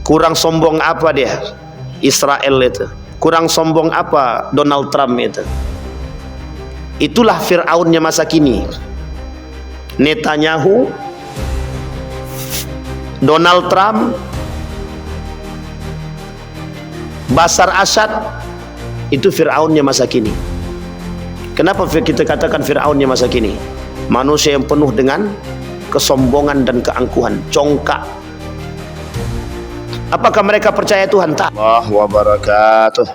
Kurang sombong apa dia? Israel itu. Kurang sombong apa Donald Trump itu? Itulah Fir'aunnya masa kini. Netanyahu, Donald Trump, Bashar Assad, itu Fir'aunnya masa kini. Kenapa kita katakan Fir'aunnya masa kini? Manusia yang penuh dengan kesombongan dan keangkuhan, congkak. Apakah mereka percaya Tuhan? Tak. Allah wabarakatuh.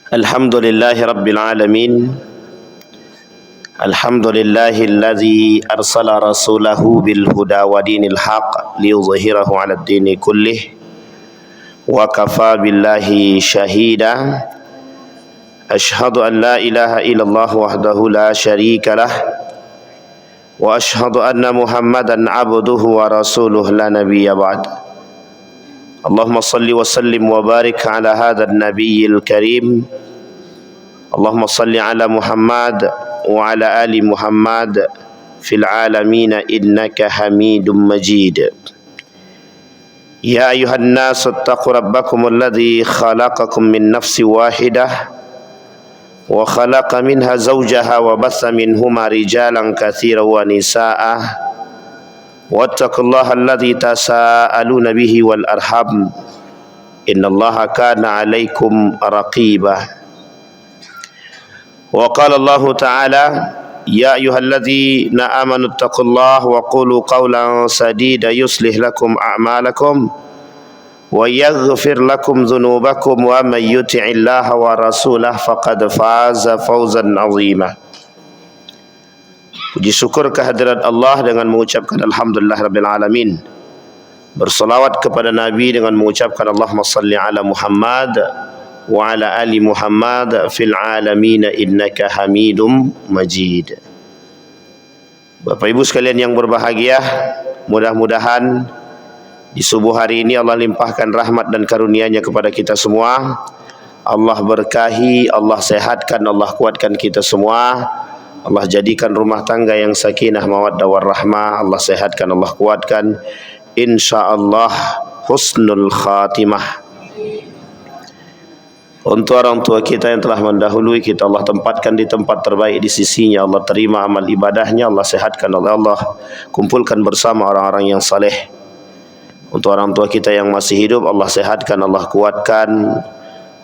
Alhamdulillahi Rabbil Alamin. Alhamdulillahilladzi arsala rasulahu bil huda wa dinil haq liyuzhirahu 'alad dini kullih wa kafa billahi shahida. Ashhadu an la ilaha illallah wahdahu la syarika lah wa ashhadu anna Muhammadan abduhu wa rasuluh la nabiyya ba'd. Allahumma salli wa sallim wa barik ala hadzal nabiyil karim. Allahumma salli ala Muhammad wa ala ali Muhammad fil alamin innaka Hamidum Majid. Ya ayuhan nas ittaqu rabbakum alladhi khalaqakum min nafsin wahidah wa khalaqa minha zawjaha wa batha minhuma rijalan katsiran wa nisaa'a wattaqullaha alladhi tasaaluna bihi wal arham innallaha kana 'alaikum raqiba. Wa qala Allah Ta'ala ya ayyuhalladzina amanu taqullaha wa qulu qawlan sadida yuslih lakum a'malakum wa yaghfir lakum dhunubakum wa man yuti'illaha wa rasulahu faqad faza fawzan 'azima. Puji syukur kehadirat Allah dengan mengucapkan alhamdulillah rabbil alamin. Bersalawat kepada Nabi dengan mengucapkan Allahumma salli ala Muhammad wa ala ali Muhammad fil alamin innaka Hamidum Majid. Bapak Ibu sekalian yang berbahagia, mudah-mudahan di subuh hari ini Allah limpahkan rahmat dan karunia-Nya kepada kita semua. Allah berkahi, Allah sehatkan, Allah kuatkan kita semua. Allah jadikan rumah tangga yang sakinah mawaddah warahmah. Allah sehatkan, Allah kuatkan. Insyaallah husnul khatimah. Untuk orang tua kita yang telah mendahului kita, Allah tempatkan di tempat terbaik di sisinya. Allah terima amal ibadahnya. Allah sehatkan oleh Allah, kumpulkan bersama orang-orang yang saleh. Untuk orang tua kita yang masih hidup, Allah sehatkan, Allah kuatkan,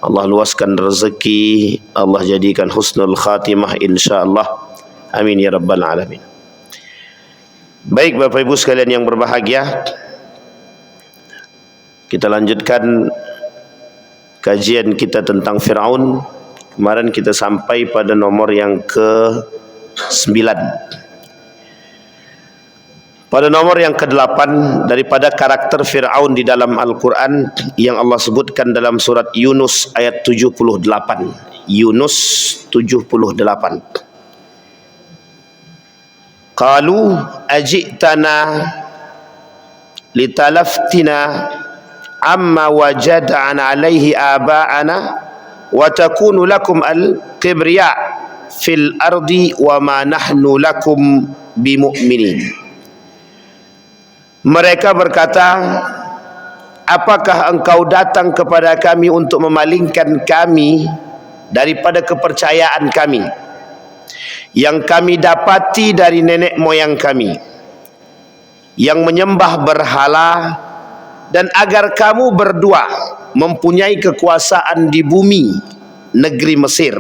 Allah luaskan rezeki, Allah jadikan husnul khatimah insyaallah. Amin ya rabbal alamin. Baik Bapak Ibu sekalian yang berbahagia, kita lanjutkan kajian kita tentang Fir'aun. Kemarin kita sampai pada nomor yang ke-9. Pada nomor yang ke-8 daripada karakter Fir'aun di dalam Al-Quran yang Allah sebutkan dalam surat Yunus ayat 78. Yunus 78. Qalu ajitana litalaftina amma wajadana alaihi aba'ana wa takunu lakum al-kibriya fil ardi wa ma nahnu lakum bimu'minin. Mereka berkata, apakah engkau datang kepada kami untuk memalingkan kami daripada kepercayaan kami yang kami dapati dari nenek moyang kami yang menyembah berhala, dan agar kamu berdua mempunyai kekuasaan di bumi negeri Mesir,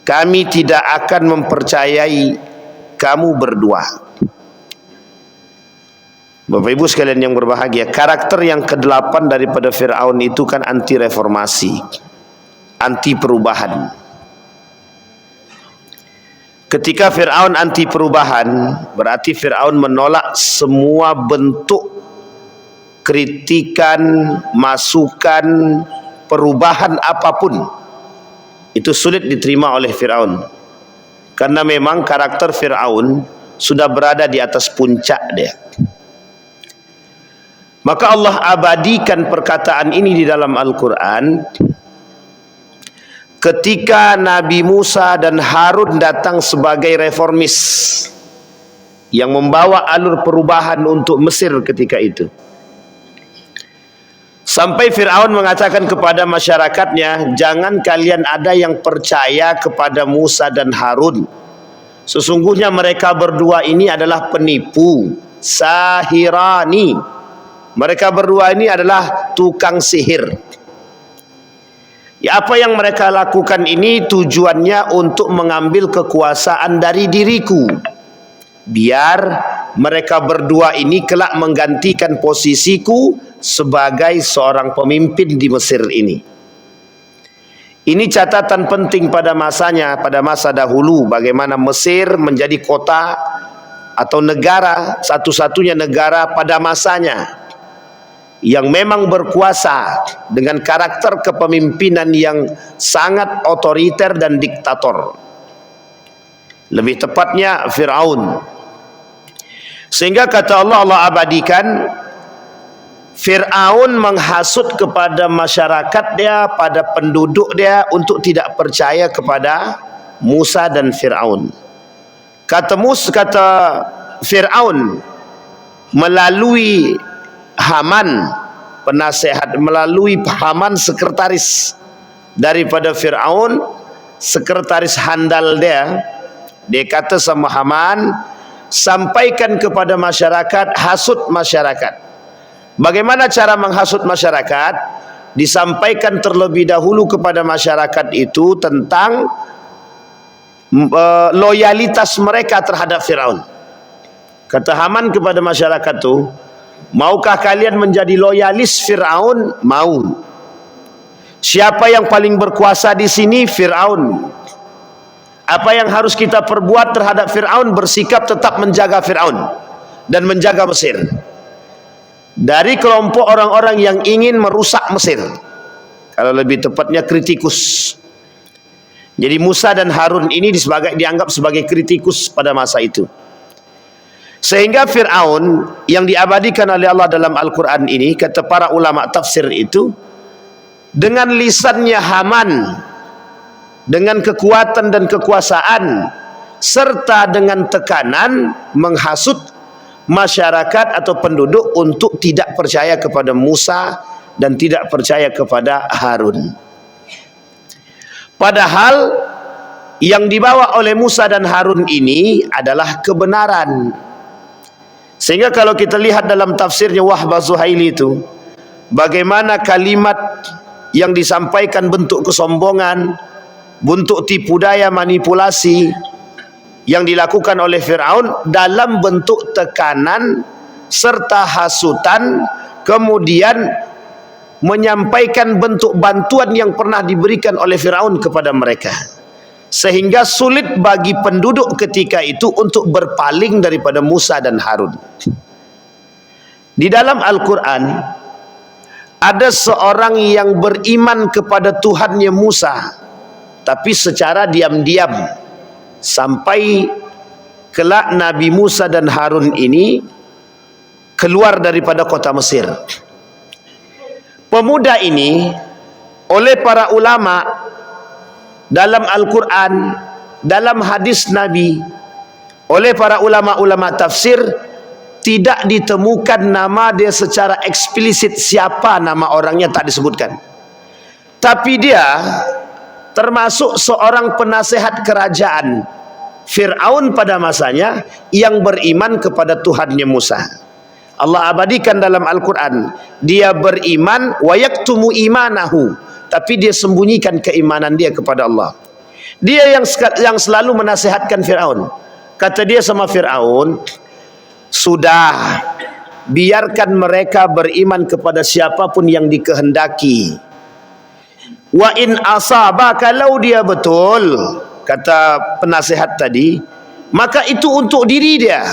kami tidak akan mempercayai kamu berdua. Bapak Ibu sekalian yang berbahagia, karakter yang ke-8 daripada Fir'aun itu kan anti reformasi, anti perubahan. Ketika Fir'aun anti perubahan, berarti Fir'aun menolak semua bentuk kritikan, masukan, perubahan apapun. Itu sulit diterima oleh Fir'aun, karena memang karakter Fir'aun sudah berada di atas puncak dia. Maka Allah abadikan perkataan ini di dalam Al-Quran. ketika Nabi Musa dan Harun datang sebagai reformis yang membawa alur perubahan untuk Mesir ketika itu. Sampai Fir'aun mengatakan kepada masyarakatnya, jangan kalian ada yang percaya kepada Musa dan Harun. Sesungguhnya mereka berdua ini adalah penipu, sahirani. Mereka berdua ini adalah tukang sihir. Ya, apa yang mereka lakukan ini tujuannya untuk mengambil kekuasaan dari diriku, biar mereka berdua ini kelak menggantikan posisiku sebagai seorang pemimpin di Mesir ini. Ini catatan penting pada masanya, pada masa dahulu, bagaimana Mesir menjadi kota atau negara, satu-satunya negara pada masanya yang memang berkuasa dengan karakter kepemimpinan yang sangat otoriter dan diktator. Lebih tepatnya Fir'aun. Sehingga kata Allah, Allah abadikan, Fir'aun menghasut kepada masyarakat dia, pada penduduk dia untuk tidak percaya kepada Musa dan Fir'aun. Kata Fir'aun melalui Haman, penasehat, melalui Haman sekretaris daripada Fir'aun, sekretaris handal dia kata sama Haman, sampaikan kepada masyarakat, hasut masyarakat. Bagaimana cara menghasut masyarakat? Disampaikan terlebih dahulu kepada masyarakat itu tentang loyalitas mereka terhadap Fir'aun. Kata Haman kepada masyarakat itu, maukah kalian menjadi loyalis Fir'aun? Mau. Siapa yang paling berkuasa di sini? Fir'aun. Apa yang harus kita perbuat terhadap Fir'aun? Bersikap tetap menjaga Fir'aun dan menjaga Mesir dari kelompok orang-orang yang ingin merusak Mesir, kalau lebih tepatnya kritikus. Jadi Musa dan Harun ini dianggap sebagai kritikus pada masa itu. Sehingga Fir'aun yang diabadikan oleh Allah dalam Al-Quran ini, kata para ulama tafsir itu, dengan lisannya Haman, dengan kekuatan dan kekuasaan, serta dengan tekanan, menghasut masyarakat atau penduduk untuk tidak percaya kepada Musa dan tidak percaya kepada Harun. Padahal yang dibawa oleh Musa dan Harun ini adalah kebenaran. Sehingga kalau kita lihat dalam tafsirnya Wahbah Zuhaili itu, bagaimana kalimat yang disampaikan bentuk kesombongan, bentuk tipu daya, manipulasi yang dilakukan oleh Fir'aun dalam bentuk tekanan serta hasutan, kemudian menyampaikan bentuk bantuan yang pernah diberikan oleh Fir'aun kepada mereka, sehingga sulit bagi penduduk ketika itu untuk berpaling daripada Musa dan Harun. Di dalam Al-Quran ada seorang yang beriman kepada Tuhannya Musa, tapi secara diam-diam, sampai kelak Nabi Musa dan Harun ini keluar daripada kota Mesir. Pemuda ini oleh para ulama dalam Al-Quran, dalam hadis Nabi, oleh para ulama-ulama tafsir, tidak ditemukan nama dia secara eksplisit, siapa nama orangnya tak disebutkan. Tapi dia termasuk seorang penasehat kerajaan Fir'aun pada masanya yang beriman kepada Tuhannya Musa. Allah abadikan dalam Al-Quran, dia beriman wa yaktumu imanahu, tapi dia sembunyikan keimanan dia kepada Allah. Dia yang selalu menasihatkan Fir'aun. Kata dia sama Fir'aun, sudah, biarkan mereka beriman kepada siapapun yang dikehendaki. Wa in asaba, kalau dia betul, kata penasihat tadi, maka itu untuk diri dia.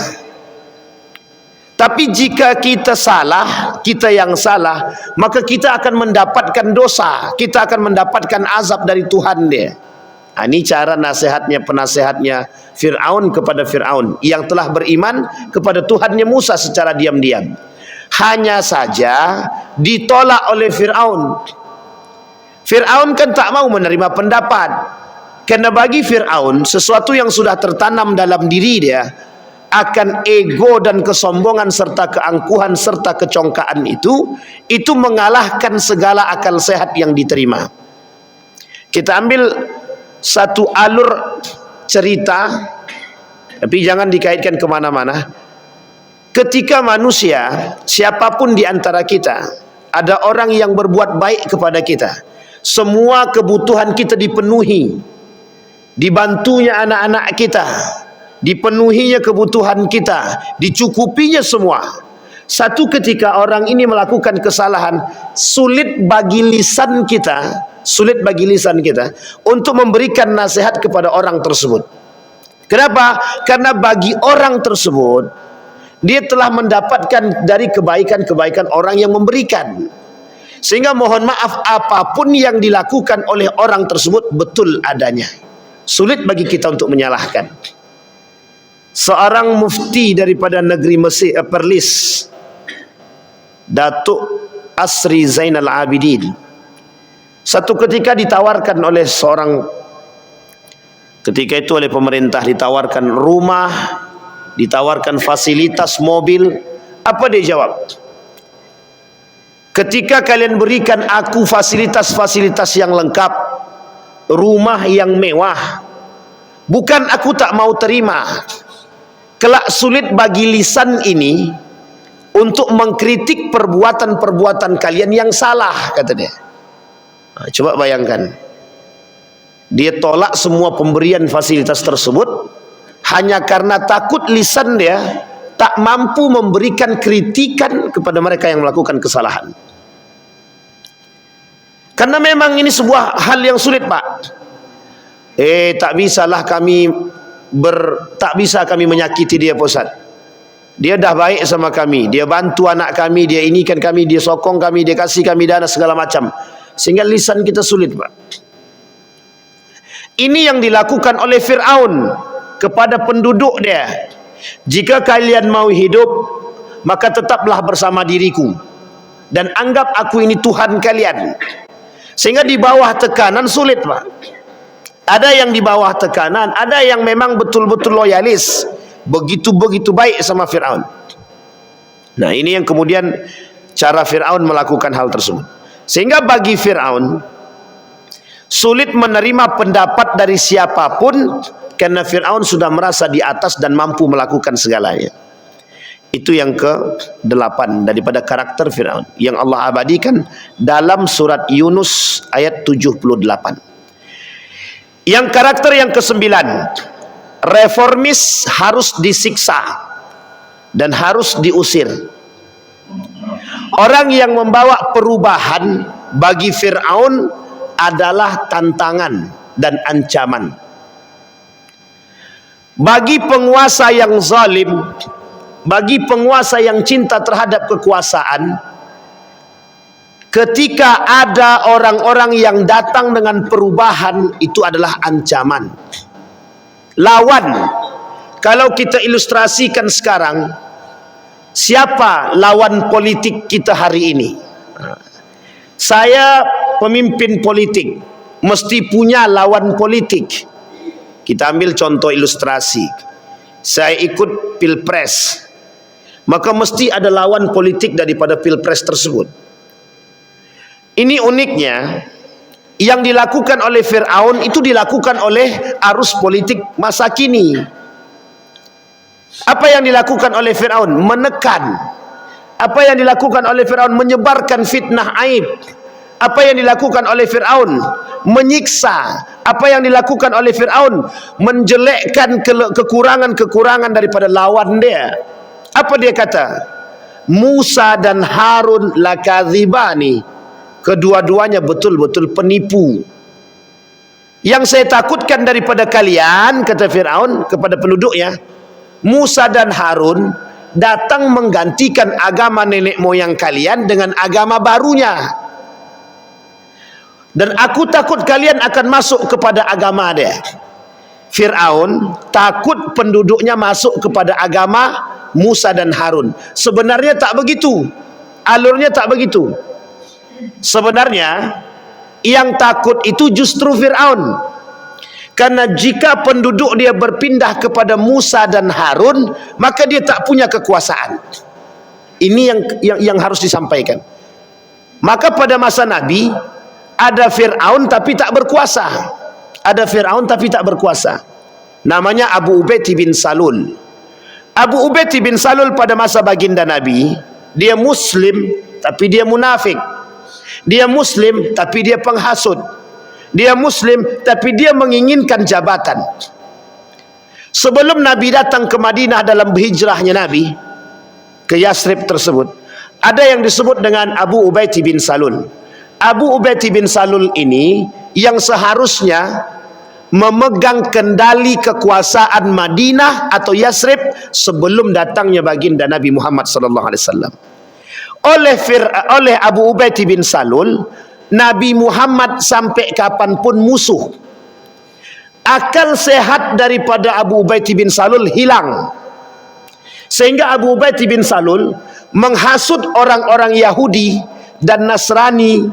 Tapi jika kita salah, kita yang salah, maka kita akan mendapatkan dosa, kita akan mendapatkan azab dari Tuhan dia. Ini cara nasihatnya, penasehatnya Fir'aun kepada Fir'aun yang telah beriman kepada Tuhannya Musa secara diam-diam. Hanya saja ditolak oleh Fir'aun. Fir'aun kan tak mau menerima pendapat. Karena bagi Fir'aun, sesuatu yang sudah tertanam dalam diri dia, akan ego dan kesombongan serta keangkuhan serta kecongkaan itu mengalahkan segala akal sehat yang diterima. Kita ambil satu alur cerita, tapi jangan dikaitkan kemana-mana. Ketika manusia, siapapun di antara kita, ada orang yang berbuat baik kepada kita, semua kebutuhan kita dipenuhi, dibantunya anak-anak kita, dipenuhinya kebutuhan kita, dicukupinya semua. Satu ketika orang ini melakukan kesalahan, sulit bagi lisan kita untuk memberikan nasihat kepada orang tersebut. Kenapa? Karena bagi orang tersebut, dia telah mendapatkan dari kebaikan-kebaikan orang yang memberikan. Sehingga mohon maaf, apapun yang dilakukan oleh orang tersebut betul adanya. Sulit bagi kita untuk menyalahkan. Seorang mufti daripada negeri Mesir, Perlis, Datuk Asri Zainal Abidin, satu ketika ditawarkan oleh ketika itu oleh pemerintah, ditawarkan rumah, ditawarkan fasilitas mobil. Apa dia jawab? Ketika kalian berikan aku fasilitas-fasilitas yang lengkap, rumah yang mewah, bukan aku tak mau terima, kelak sulit bagi lisan ini untuk mengkritik perbuatan-perbuatan kalian yang salah, kata dia. Coba bayangkan, dia tolak semua pemberian fasilitas tersebut hanya karena takut lisan dia tak mampu memberikan kritikan kepada mereka yang melakukan kesalahan. Karena memang ini sebuah hal yang sulit, Pak. Tak bisalah tak bisa kami menyakiti dia, Pak Ustaz. Dia dah baik sama kami, dia bantu anak kami, dia inikan kami, dia sokong kami, dia kasih kami dana segala macam. Sehingga lisan kita sulit, Pak. Ini yang dilakukan oleh Fir'aun kepada penduduk dia. Jika kalian mau hidup, maka tetaplah bersama diriku dan anggap aku ini Tuhan kalian. Sehingga di bawah tekanan sulit, Pak. Ada yang di bawah tekanan, ada yang memang betul-betul loyalis, begitu-begitu baik sama Fir'aun. Nah, ini yang kemudian cara Fir'aun melakukan hal tersebut. Sehingga bagi Fir'aun sulit menerima pendapat dari siapapun, karena Fir'aun sudah merasa di atas dan mampu melakukan segalanya. Itu yang ke-8 daripada karakter Fir'aun yang Allah abadikan dalam surat Yunus ayat 78. Yang karakter yang ke-9, reformis harus disiksa dan harus diusir. Orang yang membawa perubahan bagi Fir'aun adalah tantangan dan ancaman. Bagi penguasa yang zalim, bagi penguasa yang cinta terhadap kekuasaan, ketika ada orang-orang yang datang dengan perubahan, itu adalah ancaman. Lawan. Kalau kita ilustrasikan sekarang, siapa lawan politik kita hari ini? Saya pemimpin politik, mesti punya lawan politik. Kita ambil contoh ilustrasi. Saya ikut pilpres, maka mesti ada lawan politik daripada pilpres tersebut. Ini uniknya, yang dilakukan oleh Fir'aun itu dilakukan oleh arus politik masa kini. Apa yang dilakukan oleh Fir'aun? Menekan. Apa yang dilakukan oleh Fir'aun? Menyebarkan fitnah aib. Apa yang dilakukan oleh Fir'aun? Menyiksa. Apa yang dilakukan oleh Fir'aun? Menjelekkan kekurangan-kekurangan daripada lawan dia. Apa dia kata? Musa dan Harun lakadzibani. Kedua-duanya betul-betul penipu. Yang saya takutkan daripada kalian, kata Fir'aun kepada penduduknya, Musa dan Harun datang menggantikan agama nenek moyang kalian dengan agama barunya. Dan aku takut kalian akan masuk kepada agama dia. Fir'aun takut penduduknya masuk kepada agama Musa dan Harun. Sebenarnya tak begitu. Alurnya tak begitu. Sebenarnya Yang takut itu justru Fir'aun. Karena jika penduduk dia berpindah kepada Musa dan Harun, maka dia tak punya kekuasaan. Ini yang harus disampaikan. Maka pada masa Nabi ada Fir'aun tapi tak berkuasa. Ada Fir'aun tapi tak berkuasa. Namanya Abu Ubaid bin Salul. Abu Ubaid bin Salul pada masa baginda Nabi, dia Muslim tapi dia munafik. Dia Muslim tapi dia penghasut. Dia Muslim tapi dia menginginkan jabatan. Sebelum Nabi datang ke Madinah dalam berhijrahnya Nabi ke Yasrib tersebut, ada yang disebut dengan Abu Ubaid bin Salul. Abu Ubaid bin Salul ini yang seharusnya memegang kendali kekuasaan Madinah atau Yasrib sebelum datangnya baginda Nabi Muhammad sallallahu alaihi wasallam. Oleh Abu Ubaid bin Salul, Nabi Muhammad sampai kapanpun musuh. Akal sehat daripada Abu Ubaid bin Salul hilang. Sehingga Abu Ubaid bin Salul menghasut orang-orang Yahudi dan Nasrani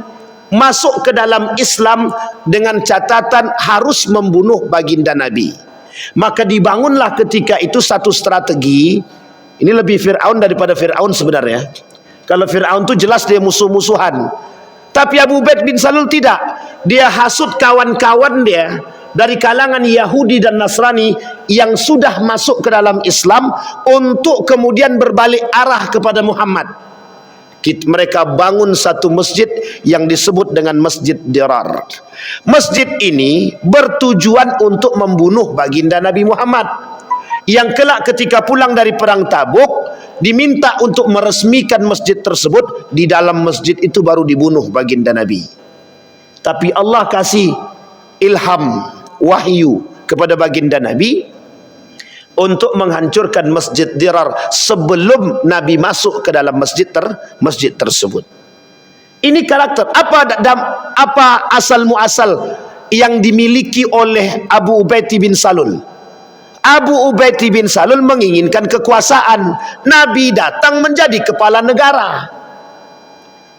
masuk ke dalam Islam dengan catatan harus membunuh baginda Nabi. Maka dibangunlah ketika itu satu strategi. Ini lebih Fir'aun daripada Fir'aun sebenarnya. Kalau Fir'aun itu jelas dia musuh-musuhan. Tapi Abu Ubaid bin Salul tidak. Dia hasut kawan-kawan dia dari kalangan Yahudi dan Nasrani yang sudah masuk ke dalam Islam untuk kemudian berbalik arah kepada Muhammad. Mereka bangun satu masjid yang disebut dengan Masjid Dirar. Masjid ini bertujuan untuk membunuh baginda Nabi Muhammad, yang kelak ketika pulang dari perang Tabuk diminta untuk meresmikan masjid tersebut. Di dalam masjid itu baru dibunuh baginda Nabi. Tapi Allah kasih ilham, wahyu kepada baginda Nabi untuk menghancurkan Masjid Dirar sebelum Nabi masuk ke dalam masjid tersebut. Ini karakter apa asal muasal yang dimiliki oleh Abu Ubaid bin Salul. Abu Ubaid bin Salul menginginkan kekuasaan. Nabi datang menjadi kepala negara.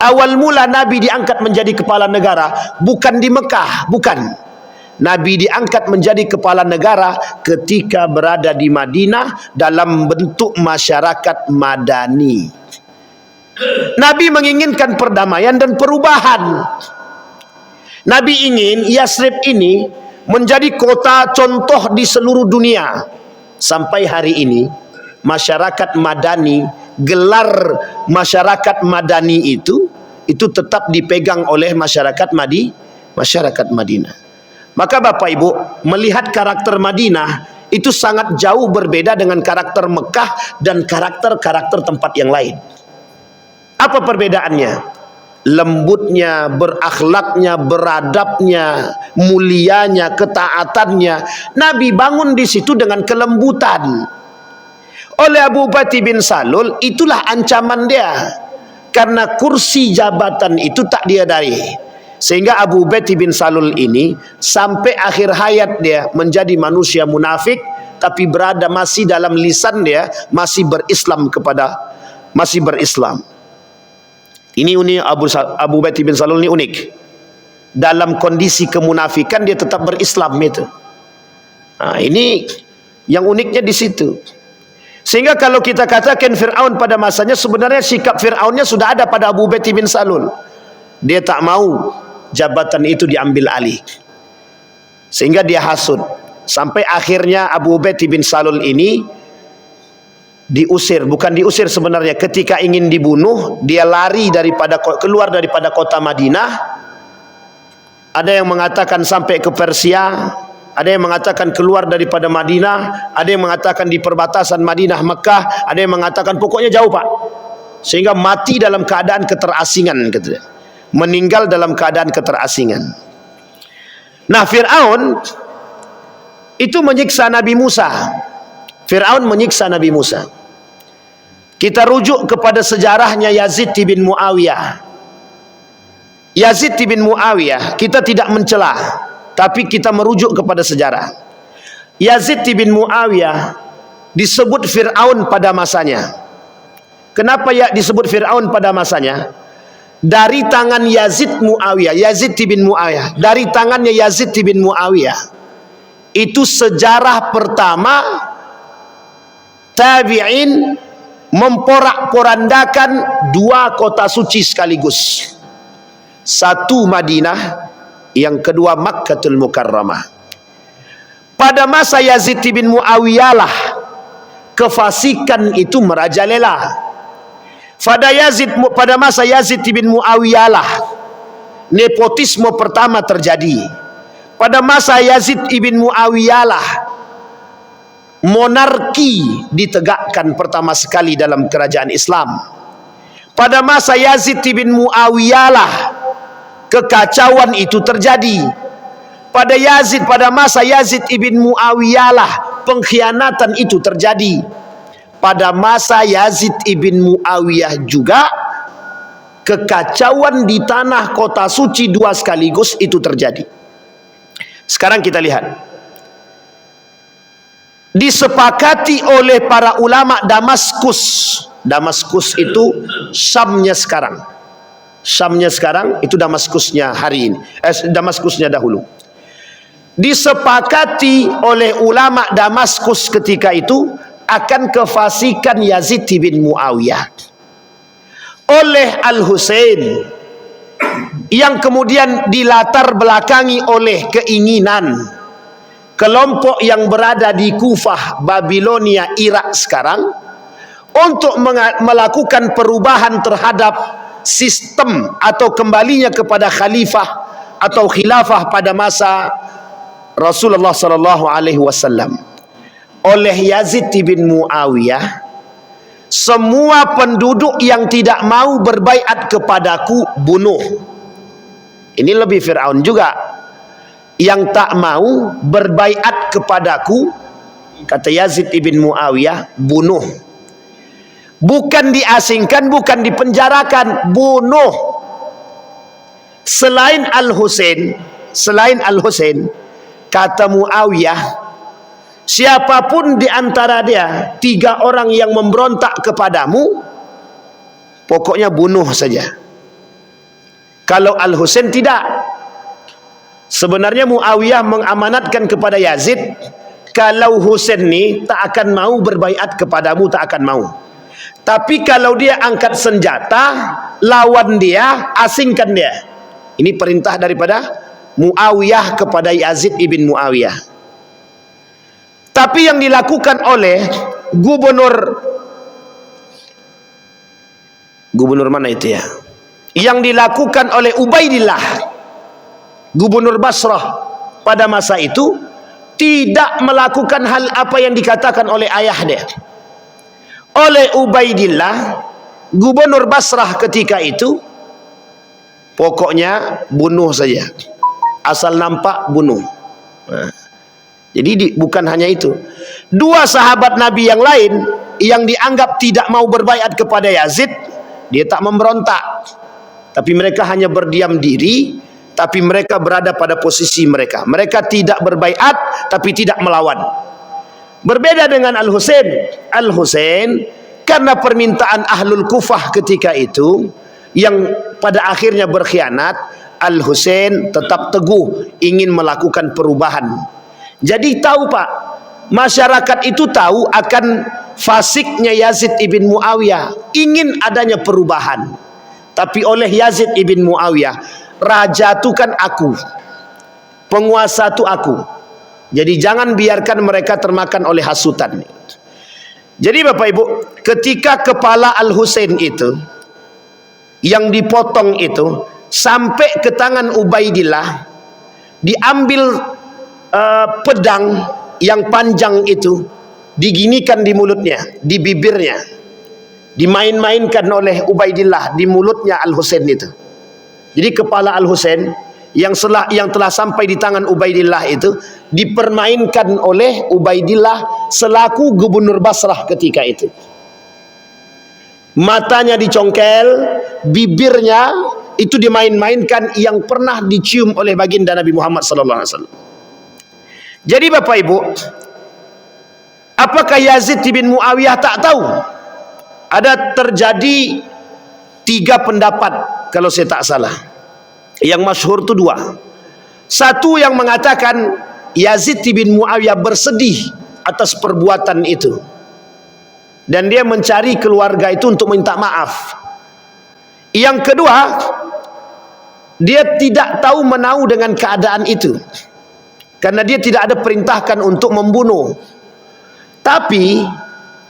Awal mula Nabi diangkat menjadi kepala negara bukan di Mekah, bukan. Nabi diangkat menjadi kepala negara ketika berada di Madinah dalam bentuk masyarakat madani. Nabi menginginkan perdamaian dan perubahan. Nabi ingin Yasrib ini menjadi kota contoh di seluruh dunia. Sampai hari ini masyarakat madani, gelar masyarakat madani itu tetap dipegang oleh masyarakat Madinah. Maka Bapak Ibu melihat karakter Madinah itu sangat jauh berbeda dengan karakter Mekah dan karakter-karakter tempat yang lain. Apa perbedaannya? Lembutnya, berakhlaknya, beradabnya, mulianya, ketaatannya. Nabi bangun di situ dengan kelembutan. Oleh Abu Ubaid bin Salul itulah ancaman dia. Karena kursi jabatan itu tak dia dari. Sehingga Abu Ubaid bin Salul ini sampai akhir hayat dia menjadi manusia munafik, tapi berada masih dalam lisan dia masih berislam. Ini unik Abu Ubaid bin Salul ini unik. Dalam kondisi kemunafikan dia tetap berislam itu. Nah, ini yang uniknya di situ. Sehingga kalau kita katakan Fir'aun pada masanya, sebenarnya sikap Fir'aunnya sudah ada pada Abu Ubaid bin Salul. Dia tak mau jabatan itu diambil alih, sehingga dia hasut. Sampai akhirnya Abu Ubaid bin Salul ini diusir. Bukan diusir sebenarnya, ketika ingin dibunuh dia lari keluar daripada kota Madinah. Ada yang mengatakan sampai ke Persia, ada yang mengatakan keluar daripada Madinah, ada yang mengatakan di perbatasan Madinah Mekah, ada yang mengatakan pokoknya jauh Pak, sehingga mati dalam keadaan keterasingan gitu. Meninggal dalam keadaan keterasingan. Nah, Fir'aun itu menyiksa Nabi Musa. Fir'aun menyiksa Nabi Musa. Kita rujuk kepada sejarahnya Yazid bin Muawiyah. Yazid bin Muawiyah kita tidak mencela, tapi kita merujuk kepada sejarah. Yazid bin Muawiyah disebut Fir'aun pada masanya. Kenapa ya disebut Fir'aun pada masanya? dari tangan Yazid bin Muawiyah, dari tangannya Yazid bin Muawiyah. Itu sejarah pertama tabi'in memporak-porandakan dua kota suci sekaligus. Satu Madinah, yang kedua Makkatul Mukarramah. Pada masa Yazid bin Muawiyah lah kefasikan itu merajalela. Pada masa Yazid bin Muawiyah lah nepotisme pertama terjadi. Pada masa Yazid bin Muawiyah lah monarki ditegakkan pertama sekali dalam kerajaan Islam. Pada masa Yazid bin Muawiyah lah kekacauan itu terjadi. Pada masa Yazid ibn Muawiyah lah pengkhianatan itu terjadi. Pada masa Yazid ibn Muawiyah juga kekacauan di tanah kota suci dua sekaligus itu terjadi. Sekarang kita lihat, disepakati oleh para ulama Damaskus. Damaskus itu Syamnya sekarang. Syamnya sekarang itu Damaskusnya hari ini. Damaskusnya dahulu. Disepakati oleh ulama Damaskus ketika itu akan kefasikan Yazid bin Muawiyah oleh Al-Husain, yang kemudian dilatar belakangi oleh keinginan kelompok yang berada di Kufah, Babilonia, Irak sekarang untuk melakukan perubahan terhadap sistem atau kembalinya kepada khalifah atau khilafah pada masa Rasulullah sallallahu alaihi wasallam. Oleh Yazid bin Muawiyah, semua penduduk yang tidak mau berbaiat kepadaku bunuh. Ini lebih Fir'aun juga. Yang tak mau berbaiat kepadaku, kata Yazid bin Muawiyah, bunuh. Bukan diasingkan, bukan dipenjarakan, bunuh. Selain Al-Husain, kata Muawiyah, siapapun di antara dia 3 orang yang memberontak kepadamu, pokoknya bunuh saja. Kalau Al-Husain tidak. Sebenarnya Muawiyah mengamanatkan kepada Yazid, kalau Husain ni tak akan mau berbaiat kepadamu, tak akan mau. Tapi kalau dia angkat senjata lawan dia, asingkan dia. Ini perintah daripada Muawiyah kepada Yazid ibn Muawiyah. Tapi yang dilakukan oleh gubernur mana itu ya? Yang dilakukan oleh Ubaidillah, gubernur Basrah pada masa itu, tidak melakukan hal apa yang dikatakan oleh ayah dia. Oleh Ubaidillah, gubernur Basrah ketika itu, pokoknya bunuh saja. Asal nampak bunuh. Nah, jadi bukan hanya itu. 2 sahabat Nabi yang lain yang dianggap tidak mau berbaiat kepada Yazid, dia tak memberontak. Tapi mereka hanya berdiam diri, tapi mereka berada pada posisi mereka. Mereka tidak berbaiat, tapi tidak melawan. Berbeda dengan Al-Husain. Al-Husain karena permintaan Ahlul Kufah ketika itu, yang pada akhirnya berkhianat, Al-Husain tetap teguh ingin melakukan perubahan. Jadi tahu Pak, masyarakat itu tahu akan fasiknya Yazid ibn Muawiyah, ingin adanya perubahan. Tapi oleh Yazid ibn Muawiyah, raja itu kan aku, penguasa itu aku. Jadi jangan biarkan mereka termakan oleh hasutan. Jadi Bapak Ibu, ketika kepala Al-Husain itu yang dipotong itu sampai ke tangan Ubaidillah, diambil pedang yang panjang itu, diginikan di mulutnya, di bibirnya, dimain-mainkan oleh Ubaidillah di mulutnya Al-Husain itu. Jadi kepala Al-Husain yang telah sampai di tangan Ubaidillah itu dipermainkan oleh Ubaidillah selaku gubernur Basrah ketika itu. Matanya dicongkel, bibirnya itu dimain-mainkan, yang pernah dicium oleh baginda Nabi Muhammad SAW. Jadi Bapak Ibu, apakah Yazid bin Muawiyah tak tahu? Ada terjadi 3 pendapat kalau saya tak salah. Yang masyhur itu dua. Satu yang mengatakan Yazid bin Muawiyah bersedih atas perbuatan itu, dan dia mencari keluarga itu untuk minta maaf. Yang kedua, dia tidak tahu menau dengan keadaan itu, karena dia tidak ada perintahkan untuk membunuh. Tapi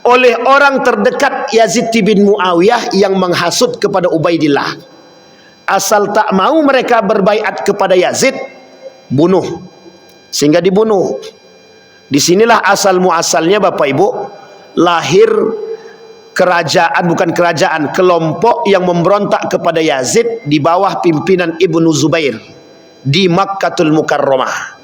oleh orang terdekat Yazid bin Muawiyah yang menghasut kepada Ubaidillah, asal tak mau mereka berbaiat kepada Yazid, bunuh. Sehingga dibunuh. Disinilah asal muasalnya Bapak Ibu, lahir kerajaan, bukan kerajaan, kelompok yang memberontak kepada Yazid di bawah pimpinan Ibnu Zubair di Makkatul Mukarramah.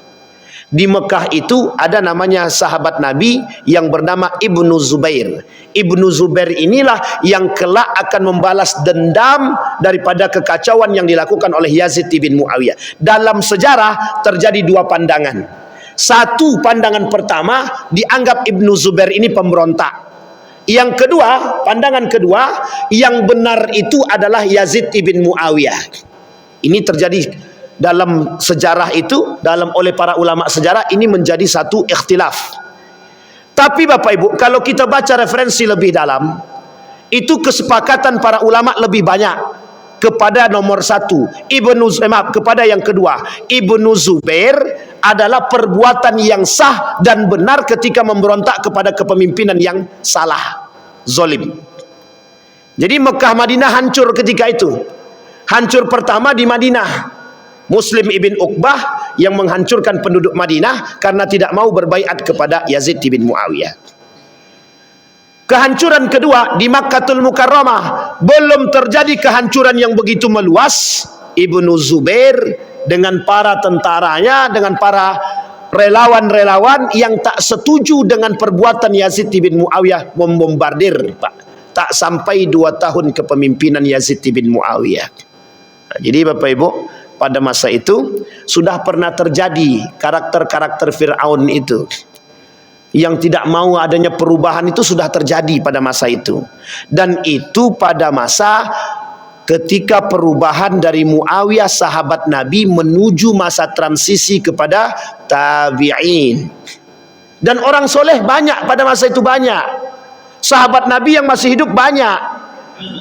Di Mekah itu ada namanya sahabat Nabi yang bernama Ibnu Zubair. Ibnu Zubair inilah yang kelak akan membalas dendam daripada kekacauan yang dilakukan oleh Yazid bin Muawiyah. Dalam sejarah terjadi dua pandangan. Satu, pandangan pertama, dianggap Ibnu Zubair ini pemberontak. Yang kedua, pandangan kedua, yang benar itu adalah Yazid bin Muawiyah. Ini terjadi dalam sejarah itu, oleh para ulama sejarah, ini menjadi satu ikhtilaf. Tapi Bapak Ibu, kalau kita baca referensi lebih dalam, itu kesepakatan para ulama lebih banyak kepada nomor satu, kepada yang kedua, Ibnu Zubair adalah perbuatan yang sah dan benar ketika memberontak kepada kepemimpinan yang salah, zalim. Jadi Mekah Madinah hancur ketika itu. Hancur pertama di Madinah, Muslim ibn Uqbah yang menghancurkan penduduk Madinah karena tidak mau berbaiat kepada Yazid bin Muawiyah. Kehancuran kedua di Makkatul Mukarramah, belum terjadi kehancuran yang begitu meluas. Ibnu Zubair dengan para tentaranya, dengan para relawan-relawan yang tak setuju dengan perbuatan Yazid bin Muawiyah, membombardir, Pak. Tak sampai 2 tahun kepemimpinan Yazid bin Muawiyah. Nah, jadi Bapak Ibu, pada masa itu sudah pernah terjadi karakter-karakter Fir'aun itu yang tidak mau adanya perubahan, itu sudah terjadi pada masa itu. Dan itu pada masa ketika perubahan dari Muawiyah sahabat Nabi menuju masa transisi kepada tabi'in. Dan orang soleh banyak pada masa itu, banyak. Sahabat Nabi yang masih hidup banyak.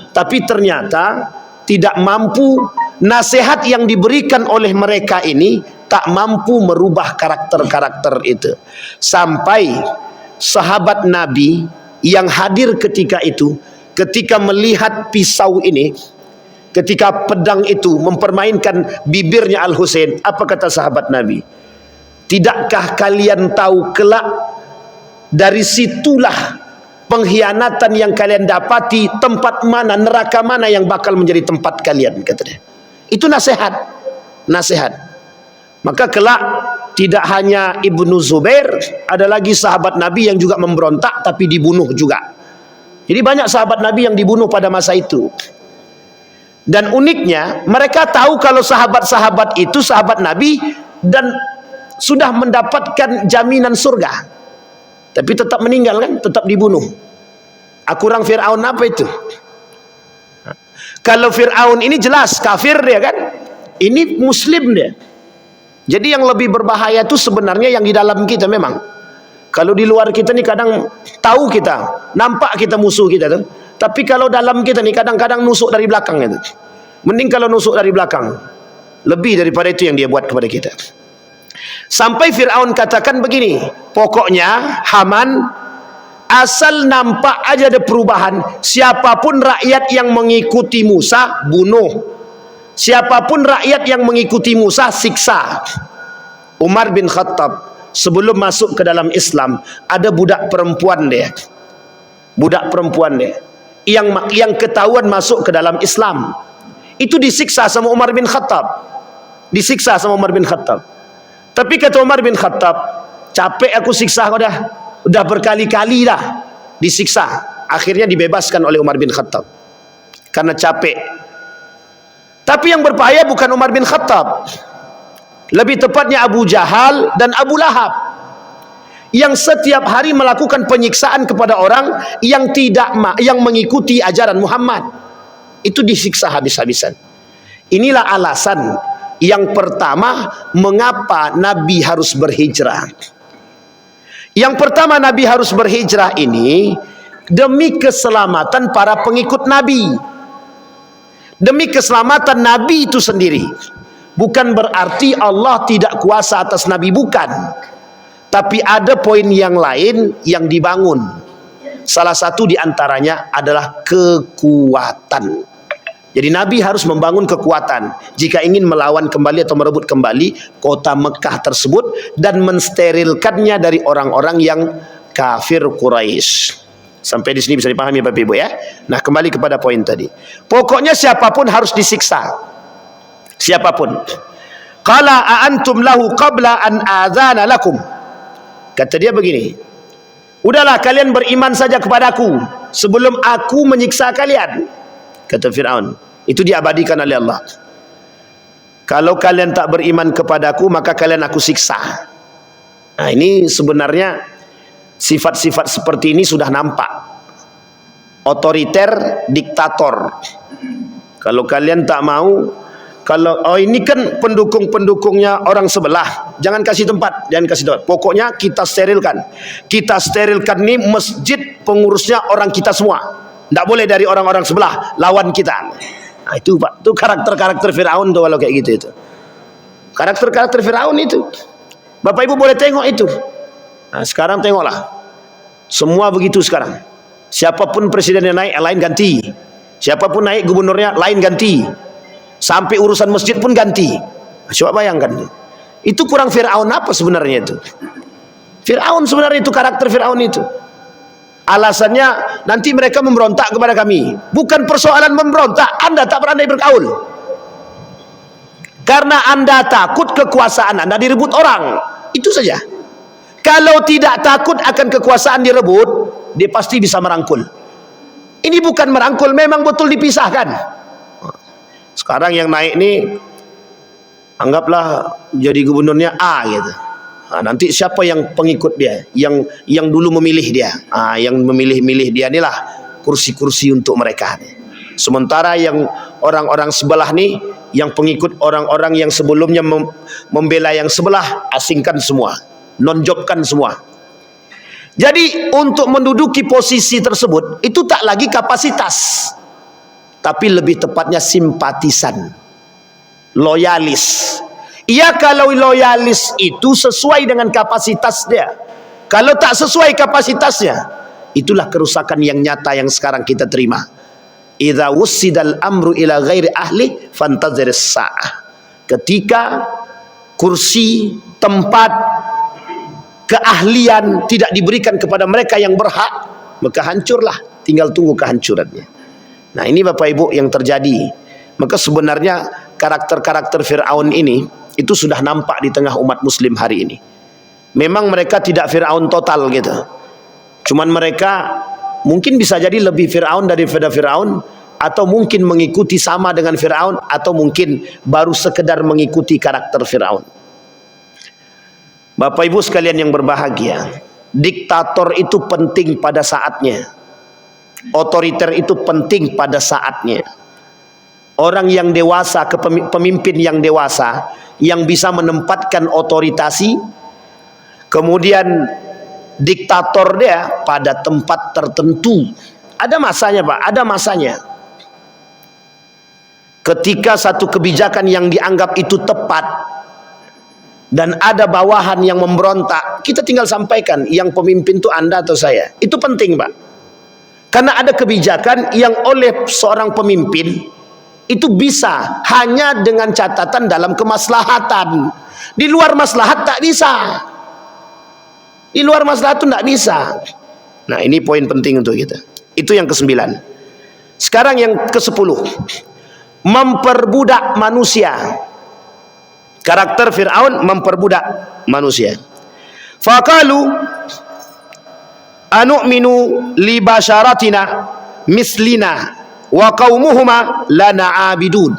Tapi ternyata tidak mampu, nasihat yang diberikan oleh mereka ini tak mampu merubah karakter-karakter itu. Sampai sahabat Nabi yang hadir ketika itu, ketika melihat pisau ini, ketika pedang itu mempermainkan bibirnya Al-Husain, apa kata sahabat Nabi? Tidakkah kalian tahu kelak dari situlah pengkhianatan yang kalian dapati, tempat mana, neraka mana yang bakal menjadi tempat kalian, kata dia. Itu nasihat, nasihat. Maka kelak tidak hanya Ibnu Zubair, ada lagi sahabat Nabi yang juga memberontak tapi dibunuh juga. Jadi banyak sahabat Nabi yang dibunuh pada masa itu. Dan uniknya, mereka tahu kalau sahabat-sahabat itu sahabat Nabi dan sudah mendapatkan jaminan surga, tapi tetap meninggal kan, tetap dibunuh. Kurang Fir'aun apa itu? Kalau Fir'aun ini jelas kafir dia kan, ini muslim dia. Jadi yang lebih berbahaya itu sebenarnya yang di dalam kita memang. Kalau di luar kita nih kadang tahu kita, nampak kita musuh kita tuh. Tapi kalau dalam kita nih kadang-kadang nusuk dari belakang itu. Mending kalau nusuk dari belakang, lebih daripada itu yang dia buat kepada kita. Sampai Fir'aun katakan begini, pokoknya Haman, asal nampak aja ada perubahan, siapapun rakyat yang mengikuti Musa, bunuh. Siapapun rakyat yang mengikuti Musa, siksa. Umar bin Khattab sebelum masuk ke dalam Islam, ada budak perempuan dia. Budak perempuan dia yang ketahuan masuk ke dalam Islam. Itu disiksa sama Umar bin Khattab. Disiksa sama Umar bin Khattab. Tapi kata Umar bin Khattab, capek aku siksa kau dah. Udah berkali-kali dah disiksa. Akhirnya dibebaskan oleh Umar bin Khattab karena capek. Tapi yang berbahaya bukan Umar bin Khattab, lebih tepatnya Abu Jahal dan Abu Lahab, yang setiap hari melakukan penyiksaan kepada orang yang tidak yang mengikuti ajaran Muhammad. Itu disiksa habis-habisan. Inilah alasan yang pertama mengapa Nabi harus berhijrah. Yang pertama Nabi harus berhijrah ini demi keselamatan para pengikut Nabi. Demi keselamatan Nabi itu sendiri. Bukan berarti Allah tidak kuasa atas Nabi, bukan. Tapi ada poin yang lain yang dibangun. Salah satu diantaranya adalah kekuatan. Jadi Nabi harus membangun kekuatan jika ingin melawan kembali atau merebut kembali kota Mekah tersebut dan mensterilkannya dari orang-orang yang kafir Quraisy. Sampai di sini bisa dipahami Bapak Ibu ya. Nah, kembali kepada poin tadi. Pokoknya siapapun harus disiksa. Siapapun. Qala a'antum lahu qabla an adzana lakum. Kata dia begini. Udahlah kalian beriman saja kepadaku sebelum aku menyiksa kalian. Kata Fir'aun. Itu diabadikan oleh Allah. Kalau kalian tak beriman kepadaku, maka kalian aku siksa. Nah, ini sebenarnya sifat-sifat seperti ini sudah nampak. Otoriter, diktator. Kalau kalian tak mau, kalau ini kan pendukung-pendukungnya orang sebelah, jangan kasih tempat, jangan kasih tempat. Pokoknya kita sterilkan. Kita sterilkan nih masjid, pengurusnya orang kita semua. Tidak boleh dari orang-orang sebelah lawan kita. Nah, itu Pak, itu karakter-karakter Firaun tuh kalau kayak gitu itu. Karakter-karakter Firaun itu. Bapak Ibu boleh tengok itu. Nah, sekarang tengoklah. Semua begitu sekarang. Siapapun presidennya naik, lain ganti. Siapapun naik gubernurnya, lain ganti. Sampai urusan masjid pun ganti. Nah, coba bayangkan. Itu kurang Firaun apa sebenarnya itu? Firaun sebenarnya itu karakter Firaun itu. Alasannya nanti mereka memberontak kepada kami. Bukan persoalan memberontak, Anda tak berandai bergaul. Karena Anda takut kekuasaan Anda direbut orang. Itu saja. Kalau tidak takut akan kekuasaan direbut, dia pasti bisa merangkul. Ini bukan merangkul, memang betul dipisahkan. Sekarang yang naik nih, anggaplah jadi gubernurnya A gitu. Nah, nanti siapa yang pengikut dia, yang dulu memilih dia, yang memilih dia inilah kursi-kursi untuk mereka. Sementara yang orang-orang sebelah nih, yang pengikut orang-orang yang sebelumnya membela yang sebelah, asingkan semua, nonjobkan semua. Jadi untuk menduduki posisi tersebut itu tak lagi kapasitas, tapi lebih tepatnya simpatisan, loyalis. Ya, kalau loyalis itu sesuai dengan kapasitas dia. Kalau tak sesuai kapasitasnya, itulah kerusakan yang nyata yang sekarang kita terima. Idza wussidal amru ila ghairi ahli fantaziris sa'ah. Ketika kursi, tempat, keahlian tidak diberikan kepada mereka yang berhak, maka hancurlah, tinggal tunggu kehancurannya. Nah, ini Bapak Ibu yang terjadi. Maka sebenarnya karakter-karakter Fir'aun ini itu sudah nampak di tengah umat muslim hari ini. Memang mereka tidak Fir'aun total gitu. Cuman mereka mungkin bisa jadi lebih Fir'aun daripada Fir'aun, atau mungkin mengikuti sama dengan Fir'aun, atau mungkin baru sekedar mengikuti karakter Fir'aun. Bapak Ibu sekalian yang berbahagia, diktator itu penting pada saatnya. Otoriter itu penting pada saatnya. Orang yang dewasa, pemimpin yang dewasa, yang bisa menempatkan otoritasi, kemudian diktator dia pada tempat tertentu. Ada masanya Pak, ada masanya. Ketika satu kebijakan yang dianggap itu tepat dan ada bawahan yang memberontak, kita tinggal sampaikan, yang pemimpin itu Anda atau saya. Itu penting Pak. Karena ada kebijakan yang oleh seorang pemimpin itu bisa hanya dengan catatan dalam kemaslahatan. Di luar maslahat tak bisa. Di luar maslahat itu tak bisa. Nah, ini poin penting untuk kita. Itu yang ke-9. Sekarang yang ke-10. Memperbudak manusia. Karakter Fir'aun memperbudak manusia. Faqalu anu'minu li basyaratina mislina wa qaumuhuma lana abidun.